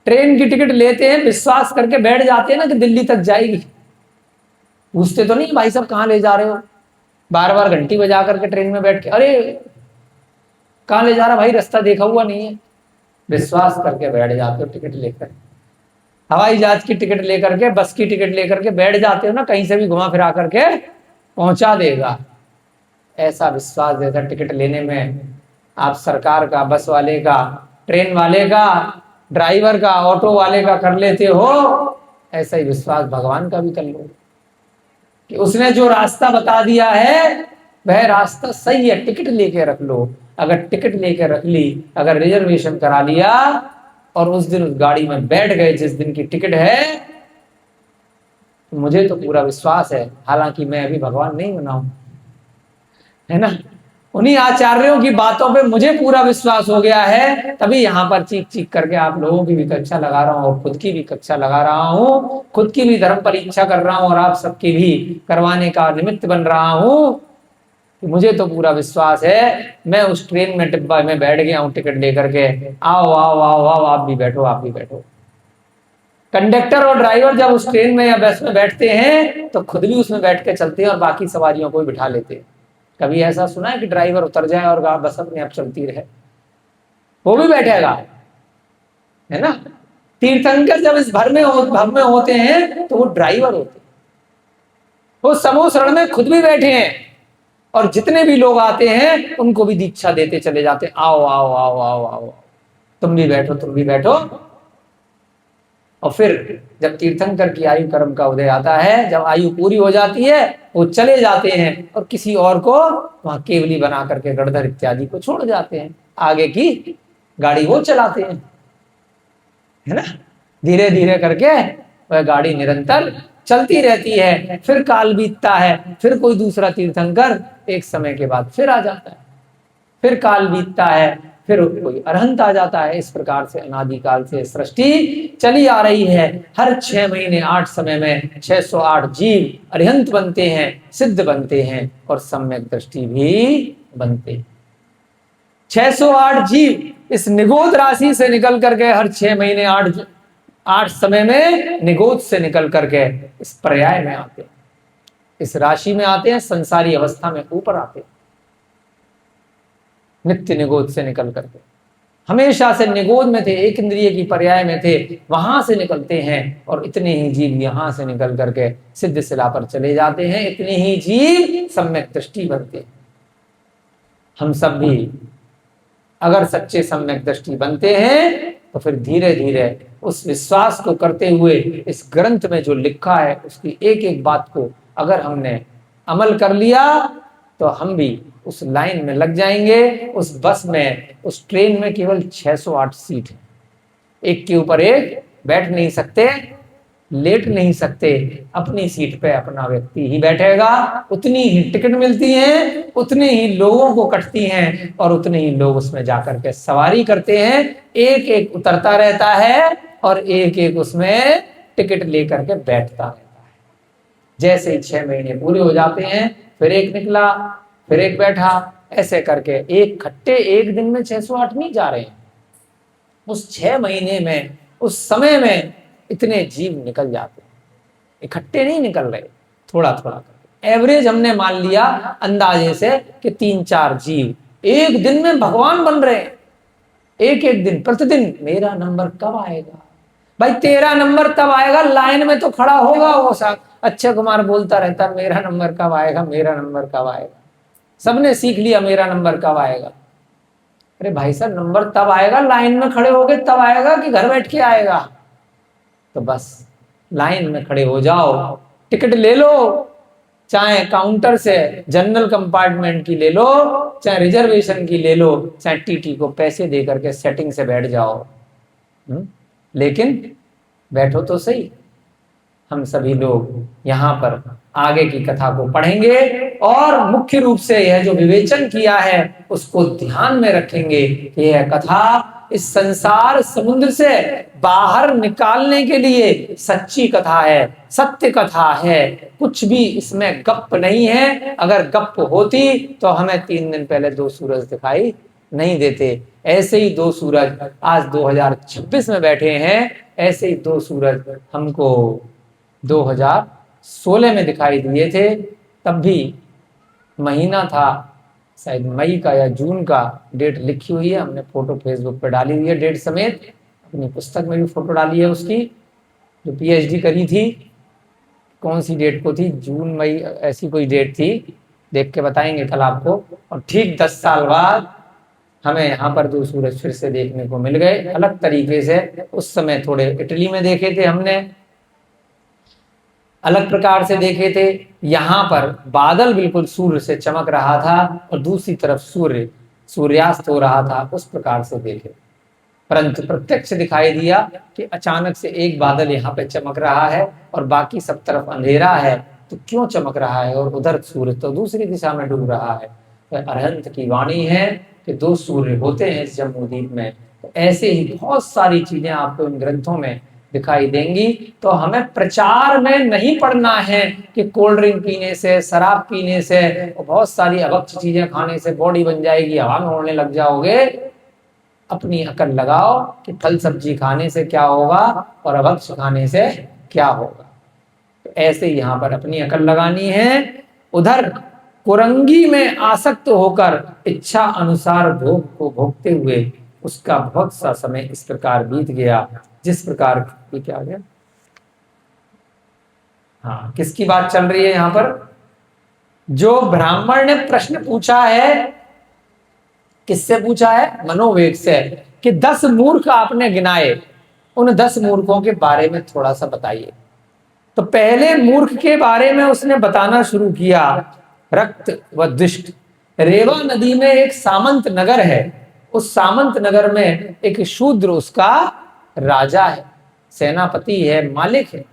ट्रेन की टिकट लेते हैं, विश्वास करके बैठ जाते हैं ना कि दिल्ली तक जाएगी। पूछते तो नहीं भाई साहब कहां ले जा रहे हो, बार बार घंटी बजा करके ट्रेन में बैठ के, अरे कहां ले जा रहा भाई, रास्ता देखा हुआ नहीं है। विश्वास करके बैठ जाते हो टिकट लेकर, हवाई जहाज की टिकट लेकर के, बस की टिकट लेकर के बैठ जाते हो ना, कहीं से भी घुमा फिरा करके पहुंचा देगा। ऐसा विश्वास देता टिकट लेने में आप सरकार का, बस वाले का, ट्रेन वाले का, ड्राइवर का, ऑटो वाले का कर लेते हो, ऐसा ही विश्वास भगवान का भी कर लो कि उसने जो रास्ता बता दिया है वह रास्ता सही है, टिकट लेके रख लो। अगर टिकट लेके रख ली, अगर रिजर्वेशन करा लिया और उस दिन उस गाड़ी में बैठ गए जिस दिन की टिकट है, तो मुझे तो पूरा विश्वास है, हालांकि मैं अभी भगवान नहीं बना हूं, है ना, उन्हीं आचार्यों की बातों पे मुझे पूरा विश्वास हो गया है, तभी यहां पर चीख चीख करके आप लोगों की भी कक्षा लगा रहा हूं और खुद की भी कक्षा लगा रहा हूं, खुद की भी धर्म परीक्षा कर रहा हूं और आप सबकी भी करवाने का निमित्त बन रहा हूं कि मुझे तो पूरा विश्वास है। मैं उस ट्रेन में डिब्बा में बैठ गया हूं टिकट लेकर के, आओ आओ आओ आओ, आप भी बैठो, आप भी बैठो। कंडक्टर और ड्राइवर जब उस ट्रेन में या बस में बैठते हैं तो खुद भी उसमें बैठ के चलते हैं और बाकी सवारियों को भी बिठा लेते हैं। कभी ऐसा सुना है कि ड्राइवर उतर जाए और बस अपने आप चलती रहे? वो भी बैठेगा, है ना। तीर्थंकर जब इस भव में होते हैं तो वो ड्राइवर होते हैं, वो समूह शरण में खुद भी बैठे हैं और जितने भी लोग आते हैं उनको भी दीक्षा देते चले जाते हैं, आओ आओ आओ आओ आओ, तुम भी बैठो, तुम भी बैठो। और फिर जब तीर्थंकर की आयु कर्म का उदय आता है, जब आयु पूरी हो जाती है, वो चले जाते हैं और किसी और को वहां केवली बना करके गणधर इत्यादि को छोड़ जाते हैं, आगे की गाड़ी वो चलाते हैं, है ना। धीरे धीरे करके वह गाड़ी निरंतर चलती रहती है। फिर काल बीतता है, फिर कोई दूसरा तीर्थंकर एक समय के बाद फिर आ जाता है, फिर काल बीतता है, फिर कोई अरहंत आ जाता है। इस प्रकार से अनादिकाल से सृष्टि चली आ रही है। हर 6 महीने 8 समय में 608 जीव अरिहंत बनते हैं, सिद्ध बनते हैं और सम्यक दृष्टि भी बनते हैं। 608 जीव इस निगोद राशि से निकल करके हर 6 महीने 8 समय में निगोद से निकल करके इस पर्याय में आते हैं, इस राशि में आते हैं, संसारी अवस्था में ऊपर आते हैं, नित्य निगोद से निकल करके। हमेशा से निगोद में थे, एक इंद्रिय की पर्याय में थे, वहां से निकलते हैं और इतने ही जीव यहां से निकल करके सिद्ध शिला पर चले जाते हैं, इतने ही जीव सम्यक दृष्टि बनते हैं। हम सब भी अगर सच्चे सम्यक दृष्टि बनते हैं तो फिर धीरे धीरे उस विश्वास को करते हुए इस ग्रंथ में जो लिखा है उसकी एक एक बात को अगर हमने अमल कर लिया तो हम भी उस लाइन में लग जाएंगे। उस बस में, उस ट्रेन में केवल 608 सीट है, एक के ऊपर एक बैठ नहीं सकते, लेट नहीं सकते। अपनी सीट पे अपना व्यक्ति ही बैठेगा, उतनी ही टिकट मिलती है, उतने ही लोगों को कटती हैं और उतने ही लोग उसमें जाकर के सवारी करते हैं। एक एक उतरता रहता है और एक एक उसमें टिकट लेकर के बैठता रहता है। जैसे ही 6 महीने पूरे हो जाते हैं, फिर एक निकला, फिर एक बैठा, ऐसे करके एक खट्टे एक दिन में 608 नहीं जा रहे हैं। उस 6 महीने में, उस समय में इतने जीव निकल जाते हैं, इकट्ठे नहीं निकल रहे, थोड़ा थोड़ा करके। एवरेज हमने मान लिया अंदाजे से कि 3-4 जीव एक दिन में भगवान बन रहे हैं। एक एक दिन, प्रतिदिन मेरा नंबर कब आएगा भाई? तेरा नंबर तब आएगा, लाइन में तो खड़ा होगा वो साहब। अक्षय कुमार बोलता रहता मेरा नंबर कब आएगा, मेरा नंबर कब आएगा। सबने सीख लिया मेरा नंबर कब आएगा। अरे भाई साहब, नंबर तब आएगा लाइन में खड़े होगे तब आएगा कि घर बैठ के आएगा? तो बस लाइन में खड़े हो जाओ, टिकट ले लो, चाहे काउंटर से जनरल कंपार्टमेंट की ले लो, चाहे रिजर्वेशन की ले लो, चाहे टीटी को पैसे दे करके सेटिंग से बैठ जाओ। लेकिन बैठो तो सही। हम सभी लोग यहाँ पर आगे की कथा को पढ़ेंगे और मुख्य रूप से यह जो विवेचन किया है उसको ध्यान में रखेंगे कि यह कथा इस संसार समुद्र से बाहर निकालने के लिए सच्ची कथा है, सत्य कथा है। कुछ भी इसमें गप नहीं है। अगर गप होती तो हमें 3 दिन पहले 2 सूरज दिखाई नहीं देते। ऐसे ही 2 सूरज आज 2026 में बैठे हैं, ऐसे ही 2 सूरज हमको 2016 में दिखाई दिए थे। तब भी महीना था शायद मई का या जून का, डेट लिखी हुई है, हमने फोटो फेसबुक पर डाली हुई है डेट समेत। अपनी पुस्तक में भी फोटो डाली है उसकी, जो पीएचडी करी थी। कौन सी डेट को थी, जून मई ऐसी कोई डेट थी, देख के बताएंगे कल आपको। और ठीक 10 साल बाद हमें यहाँ पर 2 सूरज फिर से देखने को मिल गए, अलग तरीके से। उस समय थोड़े इटली में देखे थे हमने, अलग प्रकार से देखे थे। यहाँ पर बादल बिल्कुल सूर्य से चमक रहा था और दूसरी तरफ सूर्यास्त हो रहा था, उस प्रकार से देखे। परंतु प्रत्यक्ष दिखाई दिया कि अचानक से एक बादल यहाँ पे चमक रहा है और बाकी सब तरफ अंधेरा है। तो क्यों चमक रहा है और उधर सूर्य तो दूसरी दिशा में डूब रहा है? तो अरहंत की वाणी है कि 2 सूर्य होते हैं इस जम्बूद्वीप में। तो ऐसे ही बहुत सारी चीजें आपको इन ग्रंथों में दिखाई देंगी। तो हमें प्रचार में नहीं पढ़ना है कि कोल्ड ड्रिंक पीने से, शराब पीने से और बहुत सारी अभक्ष चीजें खाने से बॉडी बन जाएगी, हवा में उड़ने लग जाओगे। अपनी अकल लगाओ कि फल सब्जी खाने से क्या होगा और अभक्ष खाने से क्या होगा। तो ऐसे ही यहाँ पर अपनी अकल लगानी है। उधर कुरंगी में आसक्त होकर इच्छा अनुसार भोग को भोगते हुए उसका बहुत सा समय इस प्रकार बीत गया, जिस प्रकार की क्या गया। हाँ, किसकी बात चल रही है यहाँ पर? जो ब्राह्मण ने प्रश्न पूछा है, किससे पूछा है? मनोवेग से, कि 10 मूर्ख आपने गिनाए, उन 10 मूर्खों के बारे में थोड़ा सा बताइए। तो पहले मूर्ख के बारे में उसने बताना शुरू किया, रक्त व दुष्ट। रेवा नदी में एक सामंत नगर है, उस सामंत नगर में एक शूद्र उसका राजा है, सेनापति है, मालिक है।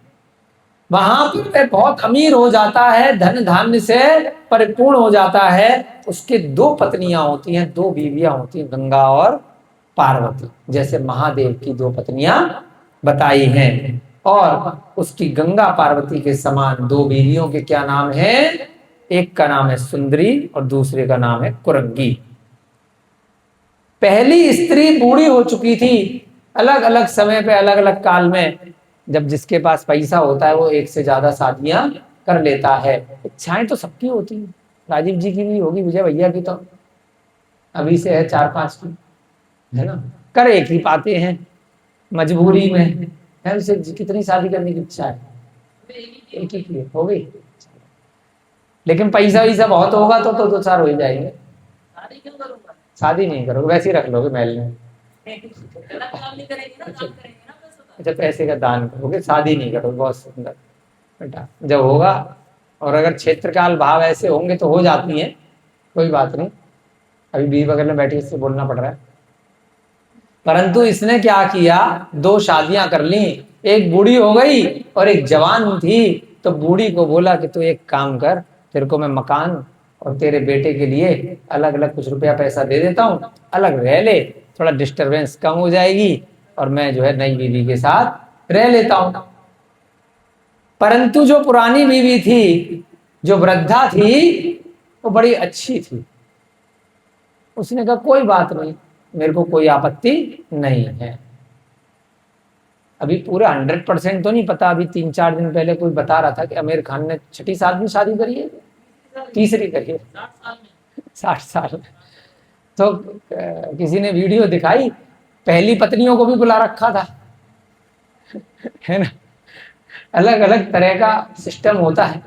वहां पर वह बहुत अमीर हो जाता है, धन धान्य से परिपूर्ण हो जाता है। उसके 2 पत्नियां होती हैं, 2 बीवियां होती हैं, गंगा और पार्वती, जैसे महादेव की 2 पत्नियां बताई हैं। और उसकी गंगा पार्वती के समान 2 बीवियों के क्या नाम है? एक का नाम है सुंदरी और दूसरे का नाम है कुरंगी। पहली स्त्री बूढ़ी हो चुकी थी। अलग अलग समय पे, अलग अलग काल में, जब जिसके पास पैसा होता है वो एक से ज्यादा शादियां कर लेता है। इच्छाएं तो सबकी होती है, राजीव जी की भी होगी, विजय भैया की तो अभी से है 4-5 की, है ना। कर एक ही पाते हैं, मजबूरी में है। उसे कितनी शादी करने की इच्छा है? एक ही की हो गई। लेकिन पैसा वैसा बहुत होगा तो 2-4 हो ही जाएंगे। शादी नहीं करोगे, वैसे ही रख लोगे महल में। अच्छा, पैसे का दान करोगे, शादी नहीं करोगे। बहुत सुंदर बेटा, जब होगा। और अगर क्षेत्रकाल भाव ऐसे होंगे तो हो जाती हैं, कोई बात नहीं, अभी बीवी बगल में बैठी, इससे बोलना पड़ रहा है। परंतु इसने क्या किया, 2 शादियां कर ली, एक बूढ़ी हो गई और एक जवान थी। तो बूढ़ी को बोला कि तू एक काम कर, तेरे को मैं मकान और तेरे बेटे के लिए अलग अलग कुछ रुपया पैसा दे देता हूँ, अलग रह ले, थोड़ा डिस्टरबेंस कम हो जाएगी और मैं जो है नई बीवी के साथ रह लेता हूं। परंतु जो पुरानी बीवी थी, जो वृद्धा थी, वो बड़ी अच्छी थी। उसने कहा कोई बात नहीं, मेरे को कोई आपत्ति नहीं है। अभी पूरा 100% तो नहीं पता, अभी 3-4 दिन पहले कोई बता रहा था कि आमिर खान ने 6ठी साल में शादी करी है, तीसरी करी है, 60 साल। तो किसी ने वीडियो दिखाई, पहली पत्नियों को भी बुला रखा था, है ना। अलग अलग तरह का सिस्टम होता है।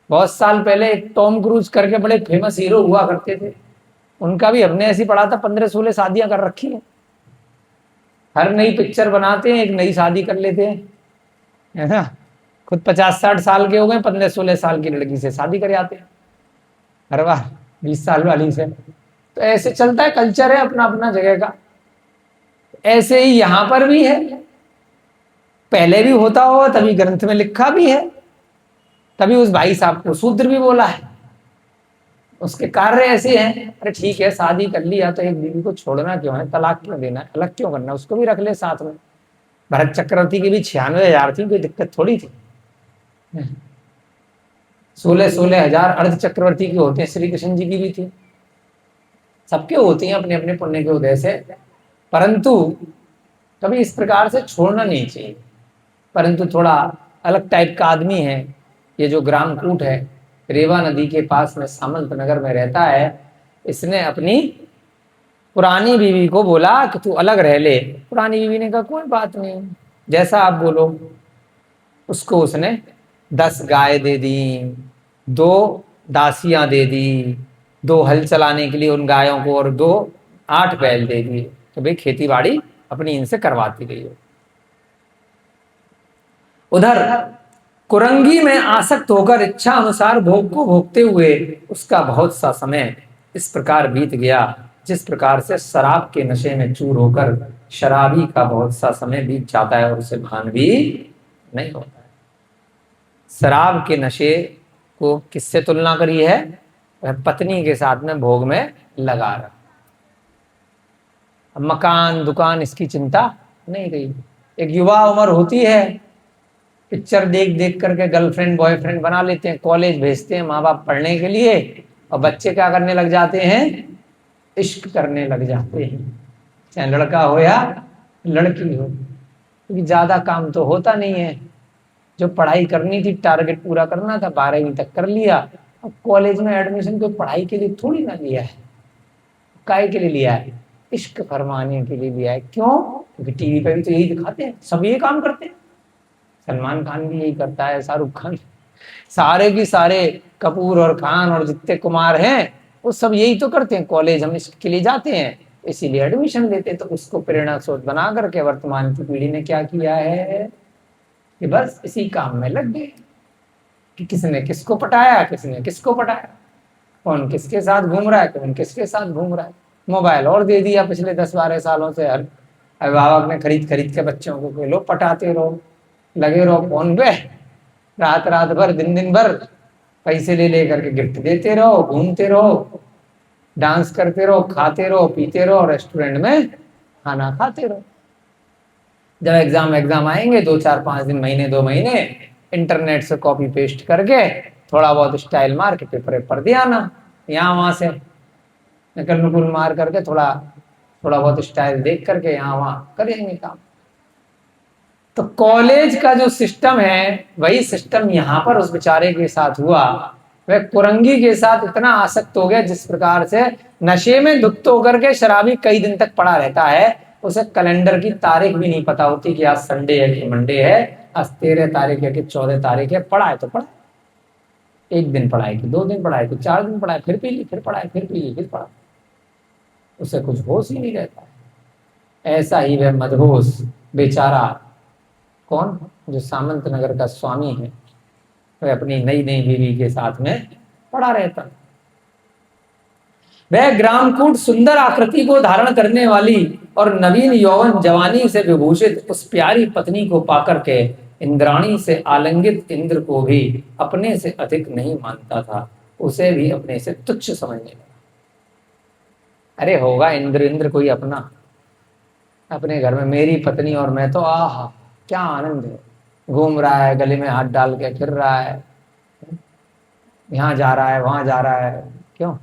बहुत साल पहले एक टॉम क्रूज करके बड़े फेमस हीरो हुआ करते थे, उनका भी हमने ऐसी पढ़ा था, 15-16 शादियां कर रखी है। हर नई पिक्चर बनाते हैं, एक नई शादी कर लेते हैं, है ना। खुद 50-60 साल के हो गए, 15-16 साल की लड़की से शादी कर आते हैं हर बार, 20 साल वाली से। तो ऐसे चलता है, कल्चर है अपना अपना जगह का। ऐसे ही यहां पर भी है, पहले भी होता हो, तभी ग्रंथ में लिखा भी है, तभी उस भाई साहब को शूद्र भी बोला है। उसके कार्य ऐसे हैं। अरे ठीक है, शादी कर लिया तो एक बीवी को छोड़ना क्यों है, तलाक क्यों देना है, अलग क्यों करना, उसको भी रख ले साथ में। भरत चक्रवर्ती की भी 96,000 थी, कोई दिक्कत थोड़ी थी। 16,000 अर्ध चक्रवर्ती की होते हैं, श्री कृष्ण जी की भी थी, सबके होती हैं अपने अपने पुण्य के उदय से। परंतु कभी इस प्रकार से छोड़ना नहीं चाहिए। परंतु थोड़ा अलग टाइप का आदमी है ये जो ग्रामकूट है, रेवा नदी के पास में सामंत नगर में रहता है। इसने अपनी पुरानी बीवी को बोला कि तू अलग रह ले। पुरानी बीवी ने कहा कोई बात नहीं, जैसा आप बोलो। उसको उसने 10 गाय दे दी, 2 दासियां दे दी, 2 हल चलाने के लिए उन गायों को, और 2 8 बैल दे दिए। तो भाई खेती बाड़ी अपनी इनसे करवाती गई। उधर कुरंगी में आसक्त होकर इच्छा अनुसार भोग को भोगते हुए उसका बहुत सा समय इस प्रकार बीत गया, जिस प्रकार से शराब के नशे में चूर होकर शराबी का बहुत सा समय बीत जाता है और उसे भान भी नहीं होता है। शराब के नशे को किससे तुलना करी है, वह पत्नी के साथ में भोग में लगा रहा। मकान दुकान इसकी चिंता नहीं रही। एक युवा उम्र होती है, पिक्चर देख देख करके गर्लफ्रेंड बॉयफ्रेंड बना लेते हैं, कॉलेज भेजते हैं माँ बाप पढ़ने के लिए, और बच्चे क्या करने लग जाते हैं, इश्क करने लग जाते हैं, चाहे लड़का हो या लड़की हो, क्योंकि ज्यादा काम तो होता नहीं है। जो पढ़ाई करनी थी, टारगेट पूरा करना था, 12वीं तक कर लिया। अब कॉलेज में एडमिशन कोई पढ़ाई के लिए थोड़ी ना लिया है, काय के लिए लिया है, इश्क फरमाने के लिए लिया है। क्यों? क्योंकि टीवी पे भी तो यही दिखाते हैं, सब ये काम करते हैं। सलमान खान भी यही करता है, शाहरुख खान, सारे की सारे कपूर और खान और जितने कुमार हैं वो सब यही तो करते हैं। कॉलेज हम इसके लिए जाते हैं, इसीलिए एडमिशन लेते हैं। तो उसको प्रेरणा स्रोत बना करके वर्तमान की पीढ़ी ने क्या किया है कि बस इसी काम में लग गए कि किसने किसको पटाया, किसने किसको पटाया, कौन किसके साथ घूम रहा है, कौन किसके साथ घूम रहा है। मोबाइल और दे दिया पिछले 10-12 सालों से, हर अभिभावक ने खरीद खरीद के बच्चों को, लो पटाते रहो, लगे रहो फोन पे, रात रात भर दिन दिन भर पैसे ले लेकर के गिफ्ट देते रहो, घूमते रहो, डांस करते रहो, खाते रहो, पीते रहो, रेस्टोरेंट में खाना खाते रहो। जब एग्जाम आएंगे 2-4-5 दिन, महीने 2 महीने, इंटरनेट से कॉपी पेस्ट करके थोड़ा बहुत स्टाइल मार के पेपर पर दे आना, यहाँ वहां से नकल नुकुल मार करके थोड़ा बहुत स्टाइल देख करके यहाँ वहां करेंगे काम। तो कॉलेज का जो सिस्टम है वही सिस्टम यहाँ पर उस बेचारे के साथ हुआ। वह कुरंगी के साथ इतना आसक्त हो गया, जिस प्रकार से नशे में धुत होकर के शराबी कई दिन तक पड़ा रहता है, उसे कैलेंडर की तारीख भी नहीं पता होती कि आज संडे है कि मंडे है, आज 13 तारीख है कि 14 तारीख है। पढ़ा है तो पढ़ा, 1 दिन पढ़ा है कि 2 दिन पढ़ा है कि 4 दिन पढ़ा है, फिर पी ली, फिर पढ़ा है, फिर पी ली, फिर पढ़ा, उसे कुछ होश ही नहीं रहता है। ऐसा ही वह मदहोश बेचारा, कौन, जो सामंत नगर का स्वामी है, वह अपनी नई नई बीवी के साथ में पड़ा रहता। वह ग्रामकूट सुंदर आकृति को धारण करने वाली और नवीन यौवन जवानी से विभूषित उस प्यारी पत्नी को पाकर के इंद्राणी से आलिंगित इंद्र को भी अपने से अधिक नहीं मानता था, उसे भी अपने से तुच्छ समझने लगा। अरे होगा इंद्र इंद्र कोई अपना, अपने घर में मेरी पत्नी और मैं तो आहा क्या आनंद है, घूम रहा है, गले में हाथ डाल के फिर रहा है, यहाँ जा रहा है वहां जा रहा है, क्यों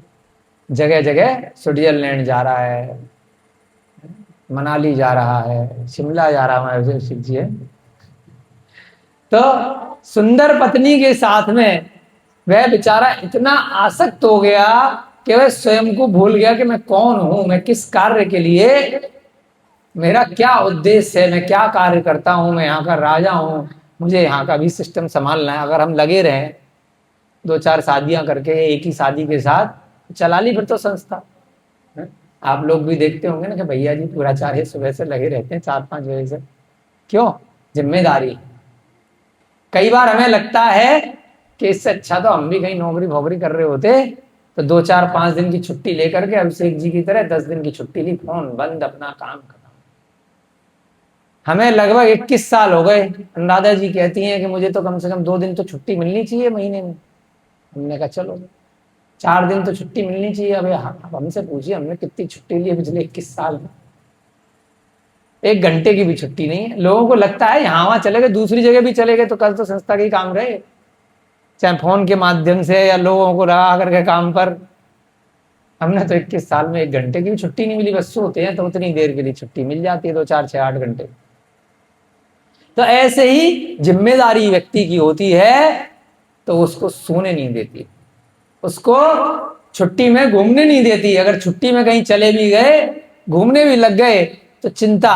जगह जगह स्विट्जरलैंड जा रहा है, मनाली जा रहा है, शिमला जा रहा है, शिव जी है। तो सुंदर पत्नी के साथ में वह बेचारा इतना आसक्त हो गया कि वह स्वयं को भूल गया कि मैं कौन हूं, मैं किस कार्य के लिए, मेरा क्या उद्देश्य है, मैं क्या कार्य करता हूं, मैं यहाँ का राजा हूं, मुझे यहाँ का भी सिस्टम संभालना है। अगर हम लगे रहें 2-4 शादियां करके एक ही शादी के साथ चला ली फिर तो संस्था। आप लोग भी देखते होंगे ना कि भैया जी पूराचार्य सुबह से लगे रहते हैं 4-5 बजे से, क्यों, जिम्मेदारी। कई बार हमें लगता है कि इससे अच्छा तो हम भी कहीं नौकरी भौकरी कर रहे होते, तो 2-4-5 दिन की छुट्टी लेकर के अभिषेक जी की तरह 10 दिन की छुट्टी ली, फोन बंद, अपना काम खत्म। हमें लगभग 21 साल हो गए, अनुराधा जी कहती हैं कि मुझे तो कम से कम 2 दिन तो छुट्टी मिलनी चाहिए महीने में। हमने कहा चलो 4 दिन तो छुट्टी मिलनी चाहिए। अब हमसे पूछिए हमने कितनी छुट्टी ली है पिछले 21 साल में, 1 घंटे की भी छुट्टी नहीं है। लोगों को लगता है यहाँ वहां चले गए, दूसरी जगह भी चले गए तो कल तो संस्था के काम रहे, चाहे फोन के माध्यम से या लोगों को लगा करके काम पर। हमने तो 21 साल में 1 घंटे की भी छुट्टी नहीं मिली, बस सोते हैं तो उतनी देर के लिए छुट्टी मिल जाती है, 2, 4, 6, 8 घंटे। तो ऐसे ही जिम्मेदारी व्यक्ति की होती है तो उसको सोने नहीं देती, उसको छुट्टी में घूमने नहीं देती। अगर छुट्टी में कहीं चले भी गए, घूमने भी लग गए, तो चिंता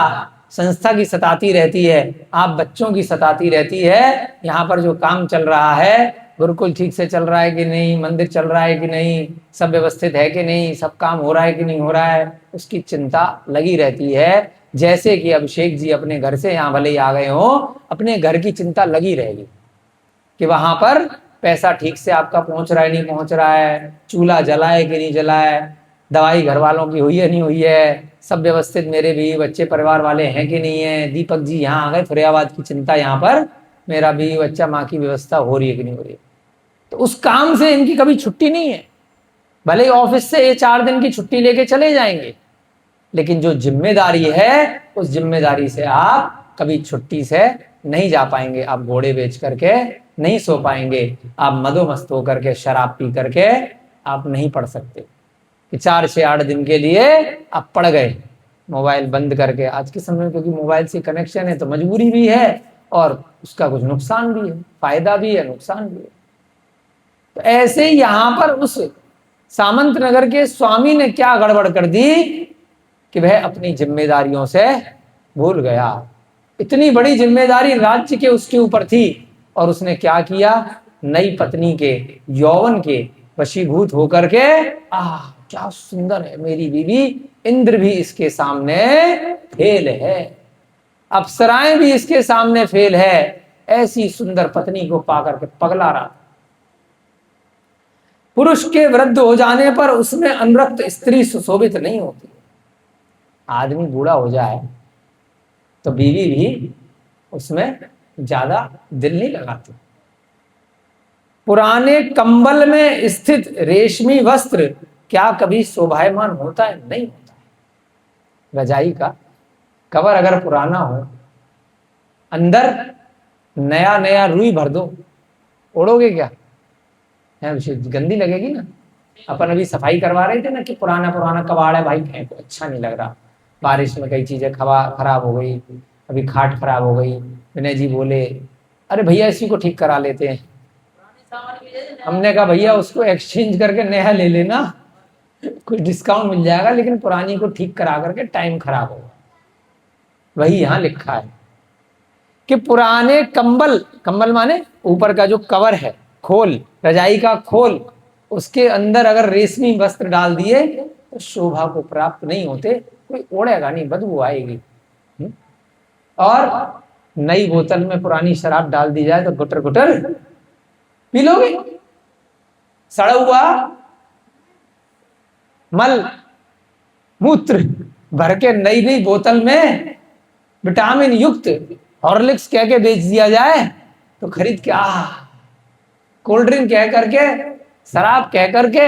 संस्था की सताती रहती है, आप बच्चों की सताती रहती है, यहाँ पर जो काम चल रहा है गुरुकुल ठीक से चल रहा है कि नहीं, मंदिर चल रहा है कि नहीं, सब व्यवस्थित है कि नहीं, सब काम हो रहा है कि नहीं हो रहा है, उसकी चिंता लगी रहती है। जैसे कि अभिषेक जी अपने घर से यहाँ भले ही आ गए हो, अपने घर की चिंता लगी रहेगी कि वहां पर पैसा ठीक से आपका पहुंच रहा है नहीं पहुंच रहा है, चूल्हा जला है कि नहीं जला है, दवाई घर वालों की हुई है नहीं हुई है, सब व्यवस्थित मेरे बीवी बच्चे परिवार वाले हैं कि नहीं है, दीपक जी यहाँ आ गए फरियाबाद की चिंता, यहाँ पर मेरा बीवी बच्चा माँ की व्यवस्था हो रही है कि नहीं हो रही है। तो उस काम से इनकी कभी छुट्टी नहीं है, भले ही ऑफिस से ये 4 दिन की छुट्टी लेके चले जाएंगे, लेकिन जो जिम्मेदारी है उस जिम्मेदारी से आप कभी छुट्टी से नहीं जा पाएंगे। आप घोड़े बेच करके नहीं सो पाएंगे, आप मदोमस्त होकर के शराब पी करके आप नहीं पढ़ सकते कि 4 से 8 दिन के लिए आप पढ़ गए मोबाइल बंद करके। आज के समय में क्योंकि मोबाइल से कनेक्शन है तो मजबूरी भी है और उसका कुछ नुकसान भी है, फायदा भी है नुकसान भी है। तो ऐसे यहाँ पर उस सामंत नगर के स्वामी ने क्या गड़बड़ कर दी कि वह अपनी जिम्मेदारियों से भूल गया। इतनी बड़ी जिम्मेदारी राज्य के उसके ऊपर थी और उसने क्या किया, नई पत्नी के यौवन के वशीभूत होकर के, क्या सुंदर है मेरी बीवी, इंद्र भी इसके सामने फेल है, अप्सराएं भी इसके सामने फेल है, ऐसी सुंदर पत्नी को पाकर के पगला रहा। पुरुष के वृद्ध हो जाने पर उसमें अनुरक्त स्त्री सुशोभित नहीं होती। आदमी बूढ़ा हो जाए तो बीवी भी उसमें ज्यादा दिल नहीं लगाती। पुराने कंबल में स्थित रेशमी वस्त्र क्या कभी शोभायमान होता है? नहीं होता है। रजाई का कवर अगर पुराना हो, अंदर नया नया रुई भर दो, ओढ़ोगे क्या? गंदी लगेगी ना। अपन अभी सफाई करवा रहे थे ना कि पुराना पुराना कबाड़ है भाई, फेंको, अच्छा नहीं लग रहा। बारिश में कई चीजें खराब हो गई, अभी खाट खराब हो गई। विनय जी बोले अरे भैया इसी को ठीक करा लेते हैं। हमने कहा भैया उसको एक्सचेंज करके नया ले लेना, कुछ डिस्काउंट मिल जाएगा, लेकिन पुरानी को ठीक करा करके टाइम खराब होगा। वही यहाँ लिखा है कि पुराने कंबल माने ऊपर का जो कवर है, खोल, रजाई का खोल, उसके अंदर अगर रेशमी वस्त्र डाल दिए तो शोभा को प्राप्त नहीं होते, कोई ओढ़ेगा नहीं, बदबू आएगी। और नई बोतल में पुरानी शराब डाल दी जाए तो गुटर गुटर पी लोगे। सड़ा हुआ मल मूत्र भर के नई नई बोतल में विटामिन युक्त हॉर्लिक्स कह के बेच दिया जाए तो खरीद के कोल्ड ड्रिंक कह करके, शराब कह करके,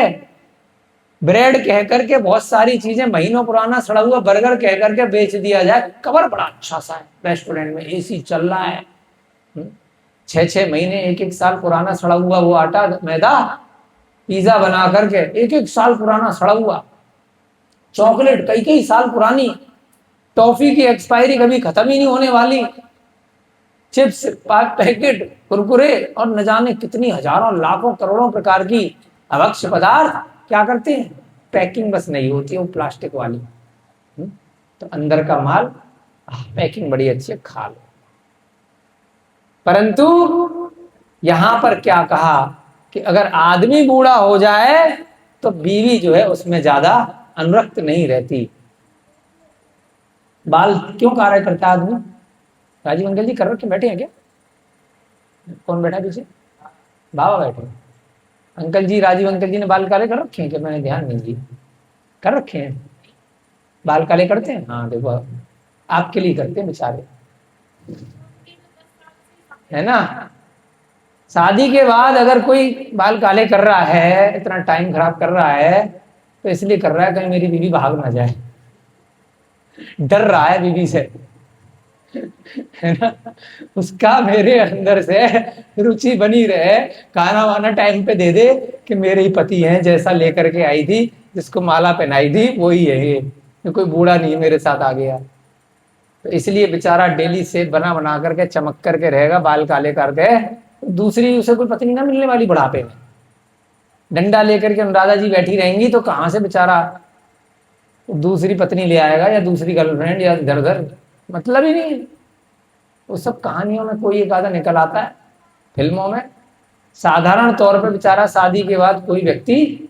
ब्रेड कह करके, बहुत सारी चीजें, महीनों पुराना सड़ा हुआ बर्गर कह करके बेच दिया जाए। कवर बड़ा अच्छा सा है, रेस्टोरेंट में एसी चल रहा है, 6-6 महीने 1-1 साल पुराना सड़ा हुआ वो आटा मैदा पिज्जा बना करके 1-1 साल पुराना सड़ा हुआ, चॉकलेट कई साल पुरानी, टॉफी की एक्सपायरी कभी खत्म ही नहीं होने वाली, चिप्स पैकेट, कुरकुरे और न जाने कितनी हजारों लाखों करोड़ों प्रकार की अभक्ष्य पदार्थ क्या करते हैं, पैकिंग बस नहीं होती है वो प्लास्टिक वाली, तो अंदर का माल पैकिंग बड़ी अच्छी है, खा लो। परंतु यहां पर क्या कहा कि अगर आदमी बूढ़ा हो जाए तो बीवी जो है उसमें ज्यादा अनुरक्त नहीं रहती। बाल क्यों कार्य करता है आदमी? राजीव अंकल जी कर रखे बैठे हैं क्या? कौन बैठा पीछे? बाबा बैठे। अंकल जी, राजीव अंकल जी ने बाल काले कर रखे हैं क्या? मैंने ध्यान नहीं दिया। कर रखे हैं? बाल काले करते हैं? हाँ देखो, आपके लिए करते हैं बेचारे, है ना। शादी के बाद अगर कोई बाल काले कर रहा है, इतना टाइम खराब कर रहा है, तो इसलिए कर रहा है कहीं मेरी बीवी भाग ना जाए, डर रहा है बीवी से, है ना। उसका मेरे अंदर से रुचि बनी रहे, खाना वाना टाइम पे दे दे कि मेरे ही पति हैं, जैसा लेकर के आई थी, जिसको माला पहनाई थी वही है ये, कोई बूढ़ा नहीं मेरे साथ आ गया। तो इसलिए बेचारा डेली सेब बना बना करके चमक करके रहेगा, बाल काले करके, दूसरी उसे कोई पत्नी ना मिलने वाली बुढ़ापे में। डंडा लेकर के अनुराधा जी बैठी रहेंगी तो कहां से बेचारा दूसरी पत्नी ले आएगा या दूसरी गर्लफ्रेंड या इधर उधर, मतलब ही नहीं। वो सब कहानियों में कोई एक आधा निकल आता है, फिल्मों में। साधारण तौर पर बेचारा शादी के बाद कोई व्यक्ति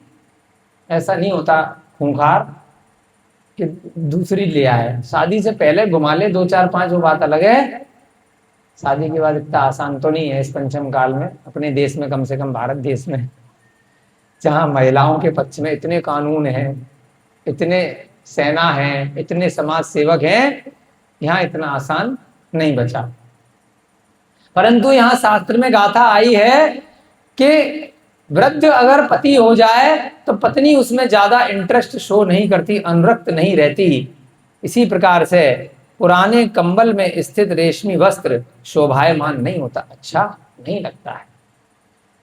ऐसा नहीं होता खूंखार कि दूसरी ले आए। शादी से पहले घुमा ले 2-4-5 वो बात अलग है, शादी के बाद इतना आसान तो नहीं है इस पंचम काल में, अपने देश में, कम से कम भारत देश में, जहां महिलाओं के पक्ष में इतने कानून हैं, इतने सेना है, इतने समाज सेवक हैं, यहाँ इतना आसान नहीं बचा। परंतु यहाँ शास्त्र में गाथा आई है कि वृद्ध अगर पति हो जाए तो पत्नी उसमें ज्यादा इंटरेस्ट शो नहीं करती, अनुरक्त नहीं रहती। इसी प्रकार से पुराने कंबल में स्थित रेशमी वस्त्र शोभायमान नहीं होता, अच्छा नहीं लगता है।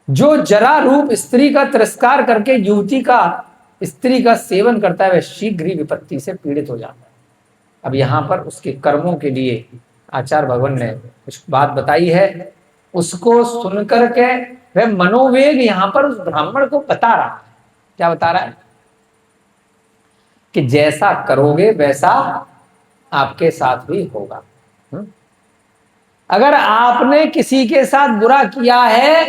जो जरा रूप स्त्री का तिरस्कार करके युवती का, स्त्री का सेवन करता है, वह शीघ्र ही विपत्ति से पीड़ित हो जाता है। अब यहाँ पर उसके कर्मों के लिए आचार्य भगवान ने कुछ बात बताई है, उसको सुनकर के वह मनोवेग यहाँ पर उस ब्राह्मण को बता रहा है। क्या बता रहा है? कि जैसा करोगे वैसा आपके साथ भी होगा। अगर आपने किसी के साथ बुरा किया है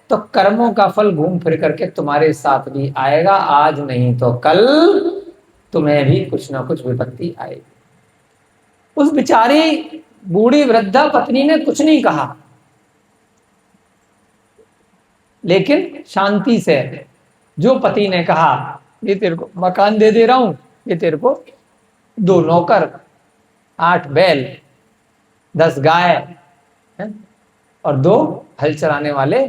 तो कर्मों का फल घूम फिर करके तुम्हारे साथ भी आएगा, आज नहीं तो कल तुम्हें भी कुछ ना कुछ विपत्ति आएगी। उस बेचारी बूढ़ी वृद्धा पत्नी ने कुछ नहीं कहा, लेकिन शांति से जो पति ने कहा, ये तेरे को मकान दे रहा हूं, ये तेरे को 2 नौकर, 8 बैल, 10 गाय और 2 हल चलाने वाले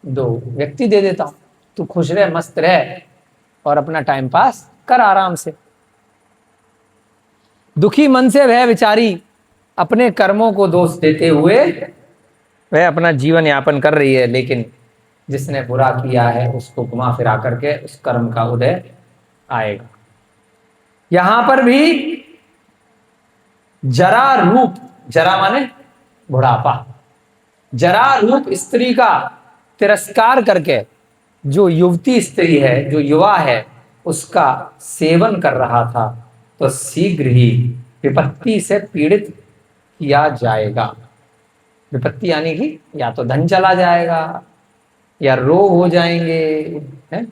2 व्यक्ति दे देता हूं, तू खुश रह, मस्त रह और अपना टाइम पास कर आराम से। दुखी मन से वह बेचारी अपने कर्मों को दोष देते हुए वह अपना जीवन यापन कर रही है, लेकिन जिसने बुरा किया है उसको घुमा फिरा करके उस कर्म का उदय आएगा। यहां पर भी जरा रूप, जरा माने बुढ़ापा, जरा रूप स्त्री का तिरस्कार करके जो युवती स्त्री है, जो युवा है, उसका सेवन कर रहा था, तो शीघ्र ही विपत्ति से पीड़ित किया जाएगा। विपत्ति यानी कि या तो धन चला जाएगा, या रोग हो जाएंगे, है?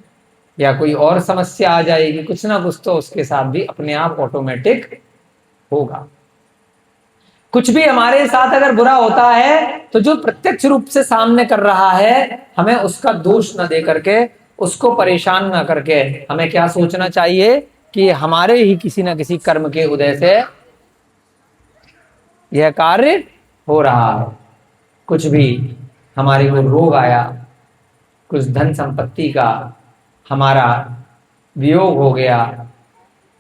या कोई और समस्या आ जाएगी, कुछ ना कुछ तो उसके साथ भी अपने आप ऑटोमेटिक होगा। कुछ भी हमारे साथ अगर बुरा होता है तो जो प्रत्यक्ष रूप से सामने कर रहा है, हमें उसका दोष न दे करके उसको परेशान ना करके हमें क्या सोचना चाहिए कि हमारे ही किसी न किसी कर्म के उदय से यह कार्य हो रहा है। कुछ भी हमारे को रोग आया, कुछ धन संपत्ति का हमारा वियोग हो गया,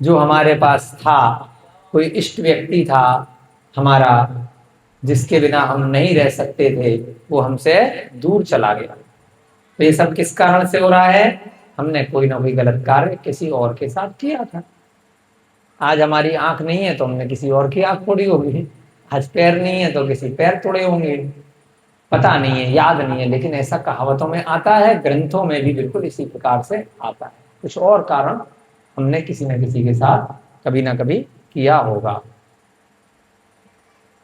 जो हमारे पास था, कोई इष्ट व्यक्ति था हमारा जिसके बिना हम नहीं रह सकते थे, वो हमसे दूर चला गया। तो ये सब किस कारण से हो रहा है? हमने कोई ना कोई गलत कार्य किसी और के साथ किया था। आज हमारी आंख नहीं है तो हमने किसी और की आंख फोड़ी होगी, आज पैर नहीं है तो किसी पैर तोड़े होंगे, पता नहीं है, याद नहीं है, लेकिन ऐसा कहावतों में आता है, ग्रंथों में भी बिल्कुल इसी प्रकार से आता है। कुछ और कारण हमने किसी न किसी के साथ कभी ना कभी किया होगा।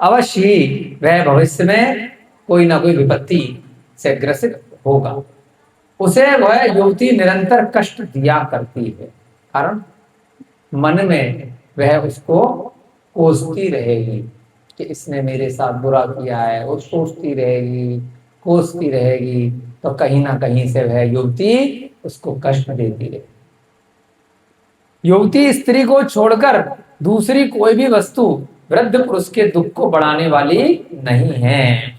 अवश्य ही वह भविष्य में कोई ना कोई विपत्ति से ग्रसित होगा। उसे वह युवती निरंतर कष्ट दिया करती है, कारण मन में वह उसको कोसती रहेगी कि इसने मेरे साथ बुरा किया है, वो सोचती रहेगी, कोसती रहेगी, तो कहीं ना कहीं से वह युवती उसको कष्ट देती रहेगी। युवती स्त्री को छोड़कर दूसरी कोई भी वस्तु वृद्ध पुरुष के दुख को बढ़ाने वाली नहीं है।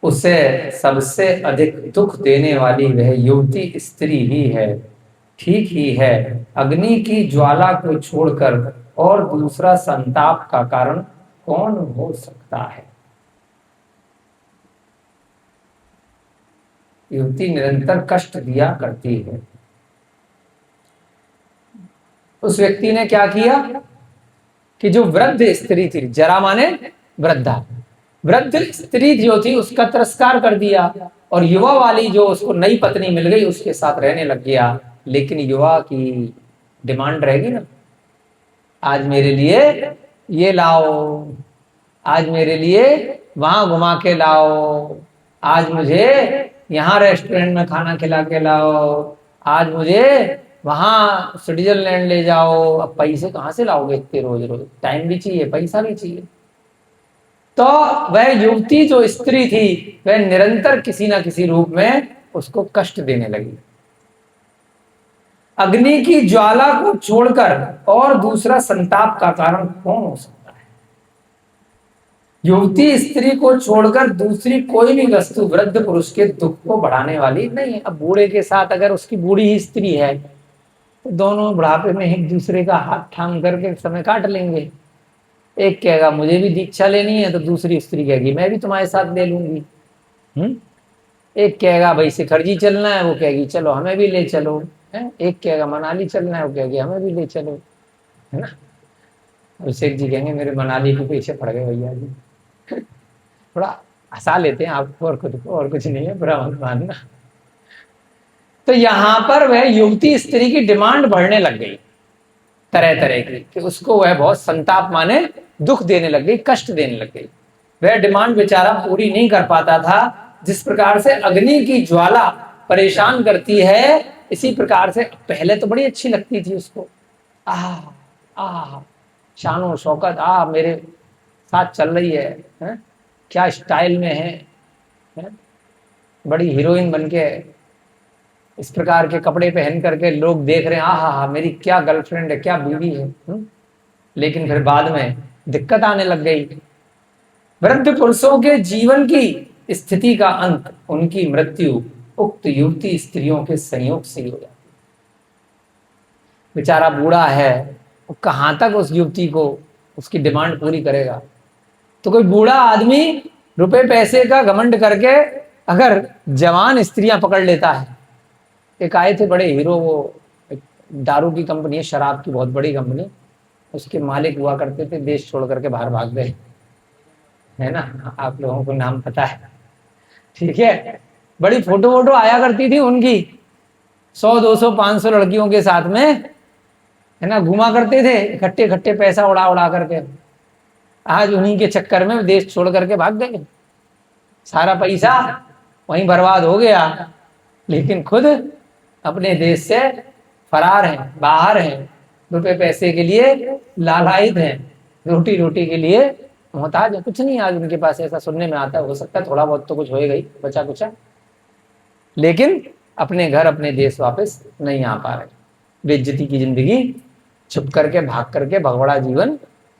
उसे सबसे अधिक दुख देने वाली वह युवती स्त्री ही है। ठीक ही है, अग्नि की ज्वाला को छोड़कर और दूसरा संताप का कारण कौन हो सकता है? युवती निरंतर कष्ट दिया करती है। उस व्यक्ति ने क्या किया कि जो वृद्ध स्त्री थी, जरा माने वृद्धा, वृद्ध स्त्री जो थी उसका तिरस्कार कर दिया और युवा वाली जो उसको नई पत्नी मिल गई उसके साथ रहने लग गया। लेकिन युवा की डिमांड रहेगी ना, आज मेरे लिए ये लाओ, आज मेरे लिए वहां घुमा के लाओ, आज मुझे यहाँ रेस्टोरेंट में खाना खिला के लाओ, आज मुझे वहां स्विट्जरलैंड ले जाओ। अब पैसे कहाँ से लाओगे इतने रोज रोज? टाइम भी चाहिए, पैसा भी चाहिए। तो वह युवती जो स्त्री थी वह निरंतर किसी ना किसी रूप में उसको कष्ट देने लगी। अग्नि की ज्वाला को छोड़कर और दूसरा संताप का कारण कौन हो सकता है? युवती स्त्री को छोड़कर दूसरी कोई भी वस्तु वृद्ध पुरुष के दुख को बढ़ाने वाली नहीं है। अब बूढ़े के साथ अगर उसकी बूढ़ी ही स्त्री है तो दोनों बुढ़ापे में एक दूसरे का हाथ थाम करके समय काट लेंगे। एक कहेगा मुझे भी दीक्षा लेनी है तो दूसरी स्त्री कहेगी मैं भी तुम्हारे साथ ले लूंगी। एक कहेगा भाई शिखरजी चलना है, वो कहेगी चलो हमें भी ले चलो। है एक कहेगा मनाली चलना है, वो कहेगी हमें भी ले चलो, है ना। अभिषेक जी कहेंगे मेरे मनाली के पीछे पड़ गए भैया जी। थोड़ा हंसा लेते हैं आपको और खुद को, और कुछ नहीं है, बुरा मत मानना। तो यहां पर वह युवती स्त्री की डिमांड बढ़ने लग गई तरह तरह की, कि उसको वह बहुत संताप माने दुख देने लग गई, कष्ट देने लग गई। वह डिमांड बेचारा पूरी नहीं कर पाता था। जिस प्रकार से अग्नि की ज्वाला परेशान करती है, इसी प्रकार से पहले तो बड़ी अच्छी लगती थी उसको, शानो शौकत, मेरे साथ चल रही है? क्या स्टाइल में है? बड़ी हीरोइन बनके इस प्रकार के कपड़े पहन करके लोग देख रहे हैं, मेरी क्या गर्लफ्रेंड है, क्या बीवी है। लेकिन फिर बाद में दिक्कत आने लग गई। वृद्ध पुरुषों के जीवन की स्थिति का अंत, उनकी मृत्यु उक्त युवती स्त्रियों के संयोग से ही हो जाती। बेचारा बूढ़ा है, वो कहाँ तक उस युवती को उसकी डिमांड पूरी करेगा? तो कोई बूढ़ा आदमी रुपए पैसे का घमंड करके अगर जवान स्त्रियां पकड़ लेता है। एक आए थे बड़े हीरो, वो दारू की कंपनी है, शराब की बहुत बड़ी कंपनी, उसके मालिक हुआ करते थे, देश छोड़ करके बाहर भाग गए, है ना, आप लोगों को नाम पता है, ठीक है। बड़ी फोटो वोटो आया करती थी उनकी, 100 200 500 लड़कियों के साथ में, है ना, घुमा करते थे, इकट्ठे इकट्ठे पैसा उड़ा उड़ा करके। आज उन्हीं के चक्कर में देश छोड़ करके भाग गए, सारा पैसा वहीं बर्बाद हो गया, लेकिन खुद अपने देश से फरार हैं, बाहर हैं, रुपए पैसे के लिए लालायित हैं, रोटी रोटी के लिए मोहताज है, कुछ नहीं आज उनके पास, ऐसा सुनने में आता है। हो सकता है थोड़ा बहुत तो कुछ होएगा ही, बचा कुचा, लेकिन अपने घर अपने देश वापस नहीं आ पा रहे, बेइज्जती की जिंदगी छुप करके भाग करके भगवड़ा जीवन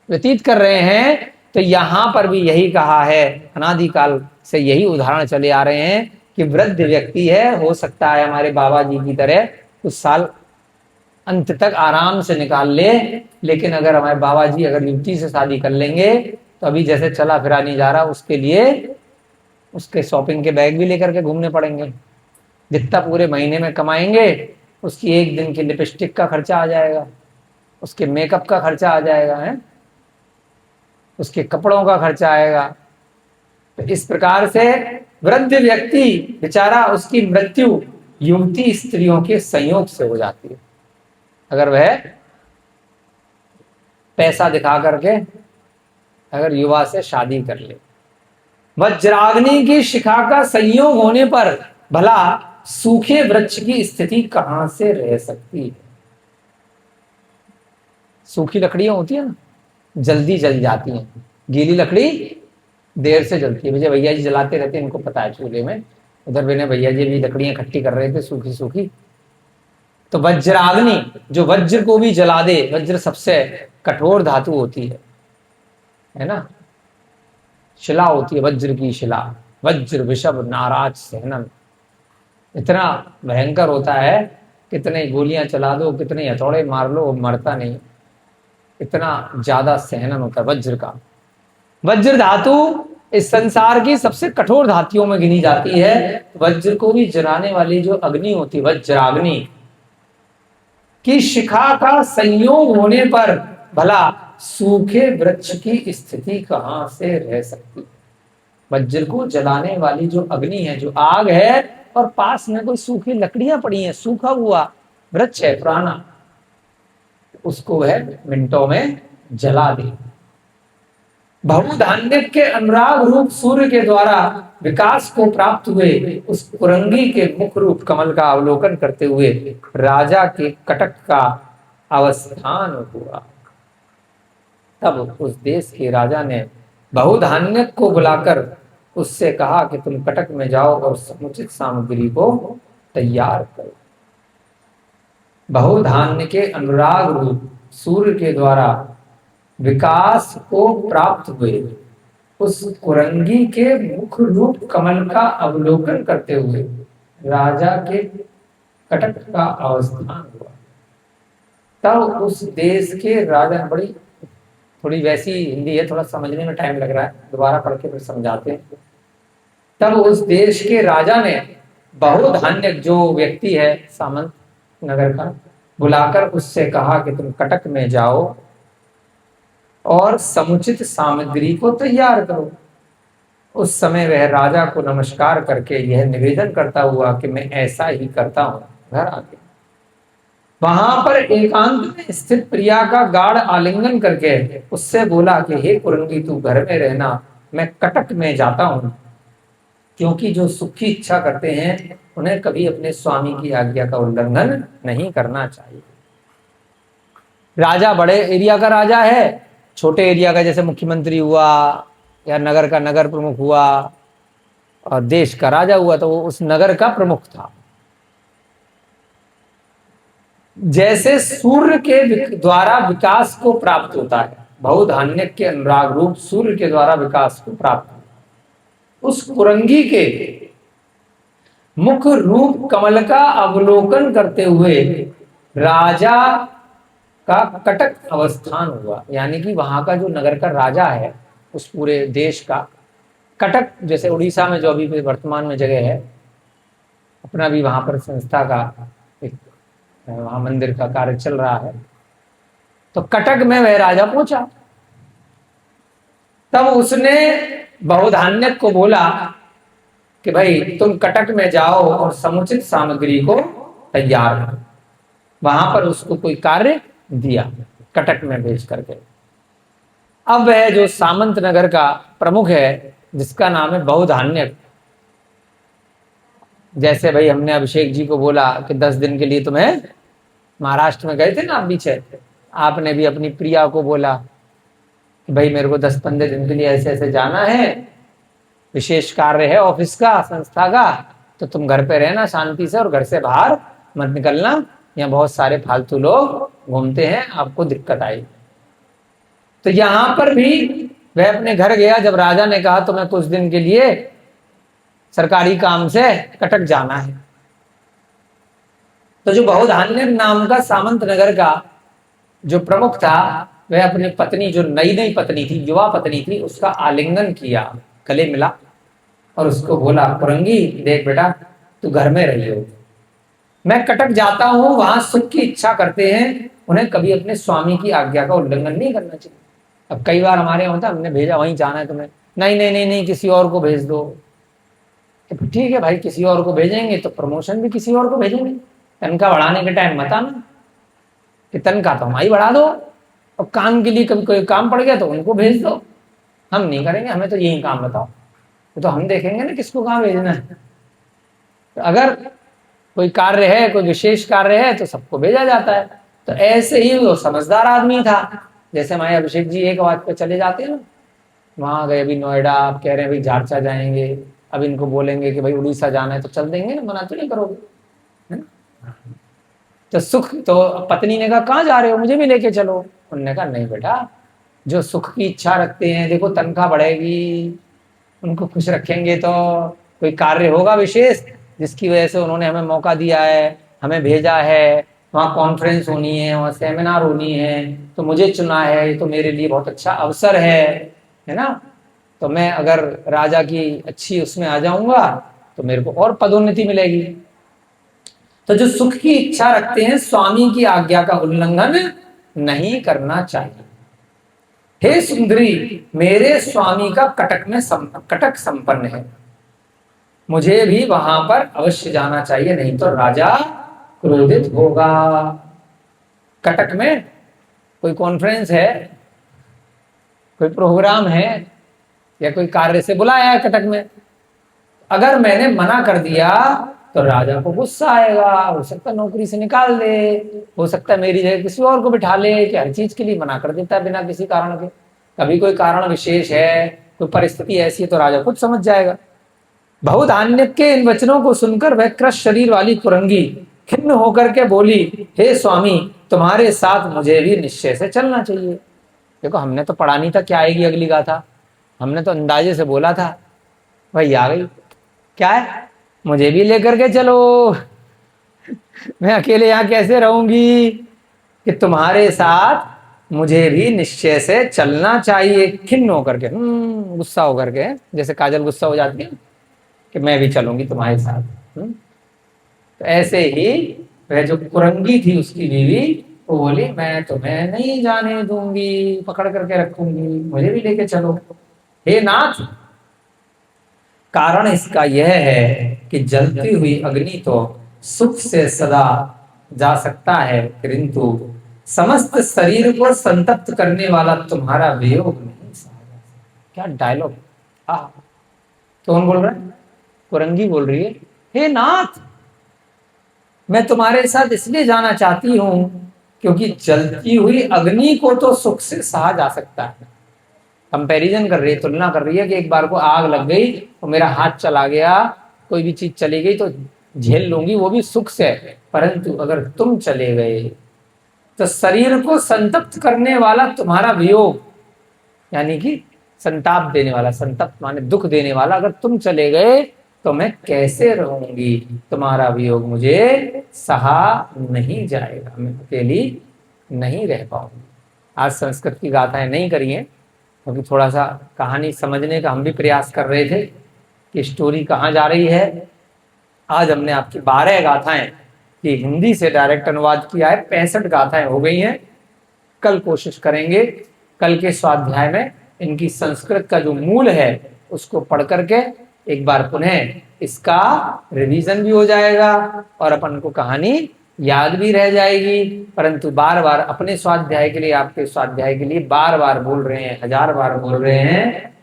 व्यतीत कर रहे हैं। तो यहां पर भी यही कहा है, अनादिकाल से यही उदाहरण चले आ रहे हैं कि वृद्ध व्यक्ति है, हो सकता है हमारे बाबा जी की तरह कुछ साल अंत तक आराम से निकाल ले, लेकिन अगर हमारे बाबा जी अगर युवती से शादी कर लेंगे तो अभी जैसे चला फिरा नहीं जा रहा, उसके लिए उसके शॉपिंग के बैग भी लेकर के घूमने पड़ेंगे। जितना पूरे महीने में कमाएंगे उसकी एक दिन की लिपस्टिक का खर्चा आ जाएगा, उसके मेकअप का खर्चा आ जाएगा, है उसके कपड़ों का खर्चा आएगा। तो इस प्रकार से वृद्ध व्यक्ति बेचारा, उसकी मृत्यु युवती स्त्रियों के संयोग से हो जाती है, अगर वह पैसा दिखा करके अगर युवा से शादी कर ले। वज्राग्नि की शिखा का संयोग होने पर भला सूखे वृक्ष की स्थिति कहां से रह सकती है। सूखी लकड़ियां होती है ना, जल्दी जल जाती हैं, गीली लकड़ी देर से जलती है। मुझे भैया जी जलाते रहते हैं, इनको पता है चूल्हे में। उधर मैंने भैया जी भी लकड़ियां इकट्ठी कर रहे थे सूखी सूखी। तो वज्राग्नि जो वज्र को भी जला दे, वज्र सबसे कठोर धातु होती है ना, शिला होती है वज्र की शिला। वज्र विषभ नाराज सहनन, इतना भयंकर होता है, कितने गोलियां चला दो, कितने हथौड़े मार लो, मरता नहीं, इतना ज्यादा सहनन होता है वज्र का। वज्र धातु इस संसार की सबसे कठोर धातुओं में गिनी जाती है। वज्र को भी जलाने वाली जो अग्नि होती है, वज्राग्नि की शिखा का संयोग होने पर भला सूखे वृक्ष की स्थिति कहां से रह सकती। वज्र को जलाने वाली जो अग्नि है, जो आग है, और पास में कोई सूखी लकड़ियां पड़ी हैं, सूखा हुआ वृक्ष है पुराना, उसको वह मिनटों में जला दे। बहुधान्य के अनुराग रूप सूर्य के द्वारा विकास को प्राप्त हुए उस कुरंगी के मुख रूप कमल का अवलोकन करते हुए राजा के कटक का अवस्थान हुआ। तब उस देश के राजा ने बहुधान्य को बुलाकर उससे कहा कि तुम कटक में जाओ और समुचित सामग्री को तैयार करो। बहुधान्य के अनुराग रूप सूर्य के द्वारा विकास को प्राप्त हुए उस कुरंगी के मुख रूप कमल का अवलोकन करते हुए राजा के कटक का अवस्थान हुआ। तब उस देश के राजा, बड़ी थोड़ी वैसी हिंदी है, थोड़ा समझने में टाइम लग रहा है, दोबारा पढ़ के फिर समझाते हैं। तब उस देश के राजा ने बहुधान्य जो व्यक्ति है सामंत नगर का, बुलाकर उससे कहा कि तुम कटक में जाओ और समुचित सामग्री को तैयार करो। उस समय वह राजा को नमस्कार करके यह निवेदन करता हुआ कि मैं ऐसा ही करता हूं, घर आ गया। वहां पर एकांत में स्थित प्रिया का गाढ़ आलिंगन करके उससे बोला कि हे कुरंगी, तू घर में रहना, मैं कटक में जाता हूं। क्योंकि जो सुख की इच्छा करते हैं उन्हें कभी अपने स्वामी की आज्ञा का उल्लंघन नहीं करना चाहिए। राजा बड़े एरिया का राजा है, छोटे एरिया का जैसे मुख्यमंत्री हुआ या नगर का नगर प्रमुख हुआ और देश का राजा हुआ, तो वो उस नगर का प्रमुख था। जैसे सूर्य के द्वारा विकास को प्राप्त होता है, बहुधान्य के अनुराग रूप सूर्य के द्वारा विकास को प्राप्त, उस कुरंगी के मुख रूप कमल का अवलोकन करते हुए राजा का कटक अवस्थान हुआ। यानी कि वहां का जो नगर का राजा है, उस पूरे देश का, कटक जैसे उड़ीसा में जो अभी वर्तमान में जगह है, अपना भी वहां पर संस्था का एक वहां मंदिर का कार्य चल रहा है। तो कटक में वह राजा पहुंचा। तब उसने बहुधान्य को बोला कि भाई तुम कटक में जाओ और समुचित सामग्री को तैयार करो। वहां पर उसको कोई कार्य दिया कटक में भेज करके। अब वह जो सामंत नगर का प्रमुख है, जिसका नाम है बहुधान्य, जैसे भाई हमने अभिषेक जी को बोला कि 10 दिन के लिए तुम्हें महाराष्ट्र में गए थे ना आप पीछे, आपने भी अपनी प्रिया को बोला भाई मेरे को 10-15 दिन के लिए ऐसे ऐसे जाना है, विशेष कार्य है ऑफिस का, संस्था का, तो तुम घर पे रहना शांति से और घर से बाहर मत निकलना, यहाँ बहुत सारे फालतू लोग घूमते हैं, आपको दिक्कत आई। तो यहां पर भी वह अपने घर गया, जब राजा ने कहा तुम्हें कुछ दिन के लिए सरकारी काम से कटक जाना है। तो जो बहुधान्य नाम का सामंत नगर का जो प्रमुख था, वह अपनी पत्नी, जो नई नई पत्नी थी, युवा पत्नी थी, उसका आलिंगन किया, गले मिला और उसको बोला, कुरंगी देख बेटा, तू घर में रही हो, मैं कटक जाता हूं, वहां सुख की इच्छा करते हैं, उन्हें कभी अपने स्वामी की आज्ञा का उल्लंघन नहीं करना चाहिए। अब कई बार हमारे यहाँ होता है, हमने भेजा वहीं जाना है तुम्हें, नहीं नहीं नहीं नहीं किसी और को भेज दो। तो ठीक है भाई, किसी और को भेजेंगे तो प्रमोशन भी किसी और को भेजेंगे, तनख्वाह बढ़ाने के टाइम मत आना कि तनख्वाह तो हमारी बढ़ा दो, और काम के लिए कभी कोई काम पड़ गया तो उनको भेज दो, हम नहीं करेंगे, हमें तो यही काम बताओ, तो हम देखेंगे ना किसको कहाँ भेजना है। तो अगर कोई कार्य है, कोई विशेष कार्य है, तो सबको भेजा जाता है। तो ऐसे ही वो समझदार आदमी था, जैसे हमारे अभिषेक जी एक बात पे चले जाते हैं ना, वहां गए अभी नोएडा, आप कह रहे हैं भाई झारसा जाएंगे, अब इनको बोलेंगे कि भाई उड़ीसा जाना है तो चल देंगे ना, मना तो नहीं करोगे, है ना। तो सुख, तो पत्नी ने कहा कहाँ जा रहे हो, मुझे भी लेके चलो। उन्होंने कहा नहीं बेटा, जो सुख की इच्छा रखते हैं, देखो तनख्वाह बढ़ेगी, उनको खुश रखेंगे, तो कोई कार्य होगा विशेष जिसकी वजह से उन्होंने हमें मौका दिया है, हमें भेजा है, वहाँ कॉन्फ्रेंस होनी है, वहाँ सेमिनार होनी है, तो मुझे चुना है, ये तो मेरे लिए बहुत अच्छा अवसर है ना। तो मैं अगर राजा की अच्छी उसमें आ जाऊंगा तो मेरे को और पदोन्नति मिलेगी। तो जो सुख की इच्छा रखते हैं, स्वामी की आज्ञा का उल्लंघन नहीं करना चाहिए। हे सुंदरी, मेरे स्वामी का कटक संपन्न है, मुझे भी वहां पर अवश्य जाना चाहिए, नहीं तो राजा क्रोधित होगा। कटक में कोई कॉन्फ्रेंस है, कोई प्रोग्राम है, या कोई कार्य से बुलाया है कटक में, अगर मैंने मना कर दिया तो राजा को गुस्सा आएगा, हो सकता है नौकरी से निकाल दे, हो सकता है मेरी जगह किसी और को बिठा ले, कि हर चीज के लिए मना कर देता है बिना किसी कारण के। कभी कोई कारण विशेष है, कोई परिस्थिति ऐसी है, तो राजा खुद समझ जाएगा। बहुधान्य के इन वचनों को सुनकर वह क्रश शरीर वाली कुरंगी खिन्न होकर के बोली, हे स्वामी, तुम्हारे साथ मुझे भी निश्चय से चलना चाहिए। देखो हमने तो पढ़ा नहीं था क्या आएगी अगली गाथा, हमने तो अंदाजे से बोला था, वही आ गई। क्या है, मुझे भी लेकर के चलो, मैं अकेले यहाँ कैसे रहूंगी, कि तुम्हारे साथ मुझे भी निश्चय से चलना चाहिए। खिन्न होकर के, गुस्सा होकर के, जैसे काजल गुस्सा हो जाती है कि मैं भी चलूंगी तुम्हारे साथ। तो ऐसे ही वह जो कुरंगी थी उसकी बीवी, वो बोली मैं तुम्हें नहीं जाने दूंगी, पकड़ करके रखूंगी, मुझे भी लेके चलो। हे नाथ, कारण इसका यह है कि जलती हुई अग्नि तो सुख से सदा जा सकता है, किंतु समस्त शरीर को संतप्त करने वाला तुम्हारा वियोग नहीं सहा जा सकता। क्या डायलॉग! कौन बोल रहा है? कुरंगी बोल रही है, हे नाथ, मैं तुम्हारे साथ इसलिए जाना चाहती हूं क्योंकि जलती हुई अग्नि को तो सुख से सहा जा सकता है। कंपैरिजन कर रही है, तुलना कर रही है कि एक बार को आग लग गई तो मेरा हाथ चला गया, कोई भी चीज चली गई तो झेल लूंगी, वो भी सुख से, परंतु अगर तुम चले गए तो शरीर को संतप्त करने वाला तुम्हारा वियोग, यानी कि संताप देने वाला, संतप्त माने दुख देने वाला, अगर तुम चले गए तो मैं कैसे रहूंगी, तुम्हारा वियोग मुझे सहा नहीं जाएगा, मैं अकेली नहीं रह पाऊंगी। आज संस्कृत की गाथाएं नहीं करी हैं क्योंकि थोड़ा सा कहानी समझने का हम भी प्रयास कर रहे थे कि स्टोरी कहाँ जा रही है। आज हमने आपकी 12 गाथाएं की हिंदी से डायरेक्ट अनुवाद किया है, 65 गाथाएं हो गई हैं। कल कोशिश करेंगे, कल के स्वाध्याय में इनकी संस्कृत का जो मूल है उसको पढ़ करके एक बार पुनः इसका रिवीजन भी हो जाएगा और अपन को कहानी याद भी रह जाएगी। परंतु बार बार अपने स्वाध्याय के लिए, आपके स्वाध्याय के लिए बार बार बोल रहे हैं, 1000 बार बोल रहे हैं,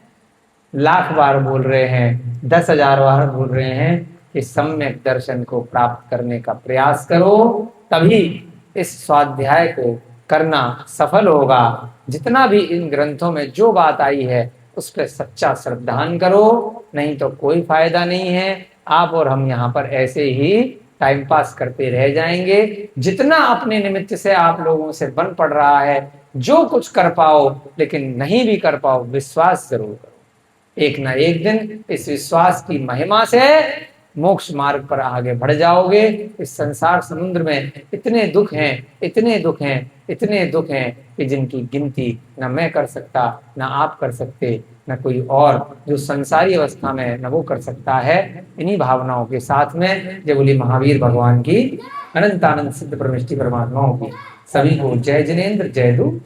लाख बार बोल रहे हैं, 10,000 बार बोल रहे हैं कि सम्यक दर्शन को प्राप्त करने का प्रयास करो, तभी इस स्वाध्याय को करना सफल होगा। जितना भी इन ग्रंथों में जो बात आई है उस पर सच्चा श्रद्धान करो, नहीं तो कोई फायदा नहीं है। आप और हम यहाँ पर ऐसे ही टाइम पास करते रह जाएंगे। जितना अपने निमित्त से आप लोगों से बन पड़ रहा है, जो कुछ कर पाओ, लेकिन नहीं भी कर पाओ, विश्वास जरूर करो। एक ना एक दिन इस विश्वास की महिमा से मोक्ष मार्ग पर आगे बढ़ जाओगे। इस संसार समुद्र में इतने दुख हैं, इतने दुख हैं, इतने दुख हैं कि जिनकी गिनती न मैं कर सकता, न आप कर सकते, न कोई और जो संसारी अवस्था में न वो कर सकता है। इन्हीं भावनाओं के साथ में जय बोली महावीर भगवान की, अनंत आनंद सिद्ध परमेष्टि परमात्माओं की। सभी को जय जिनेन्द्र, जय दू।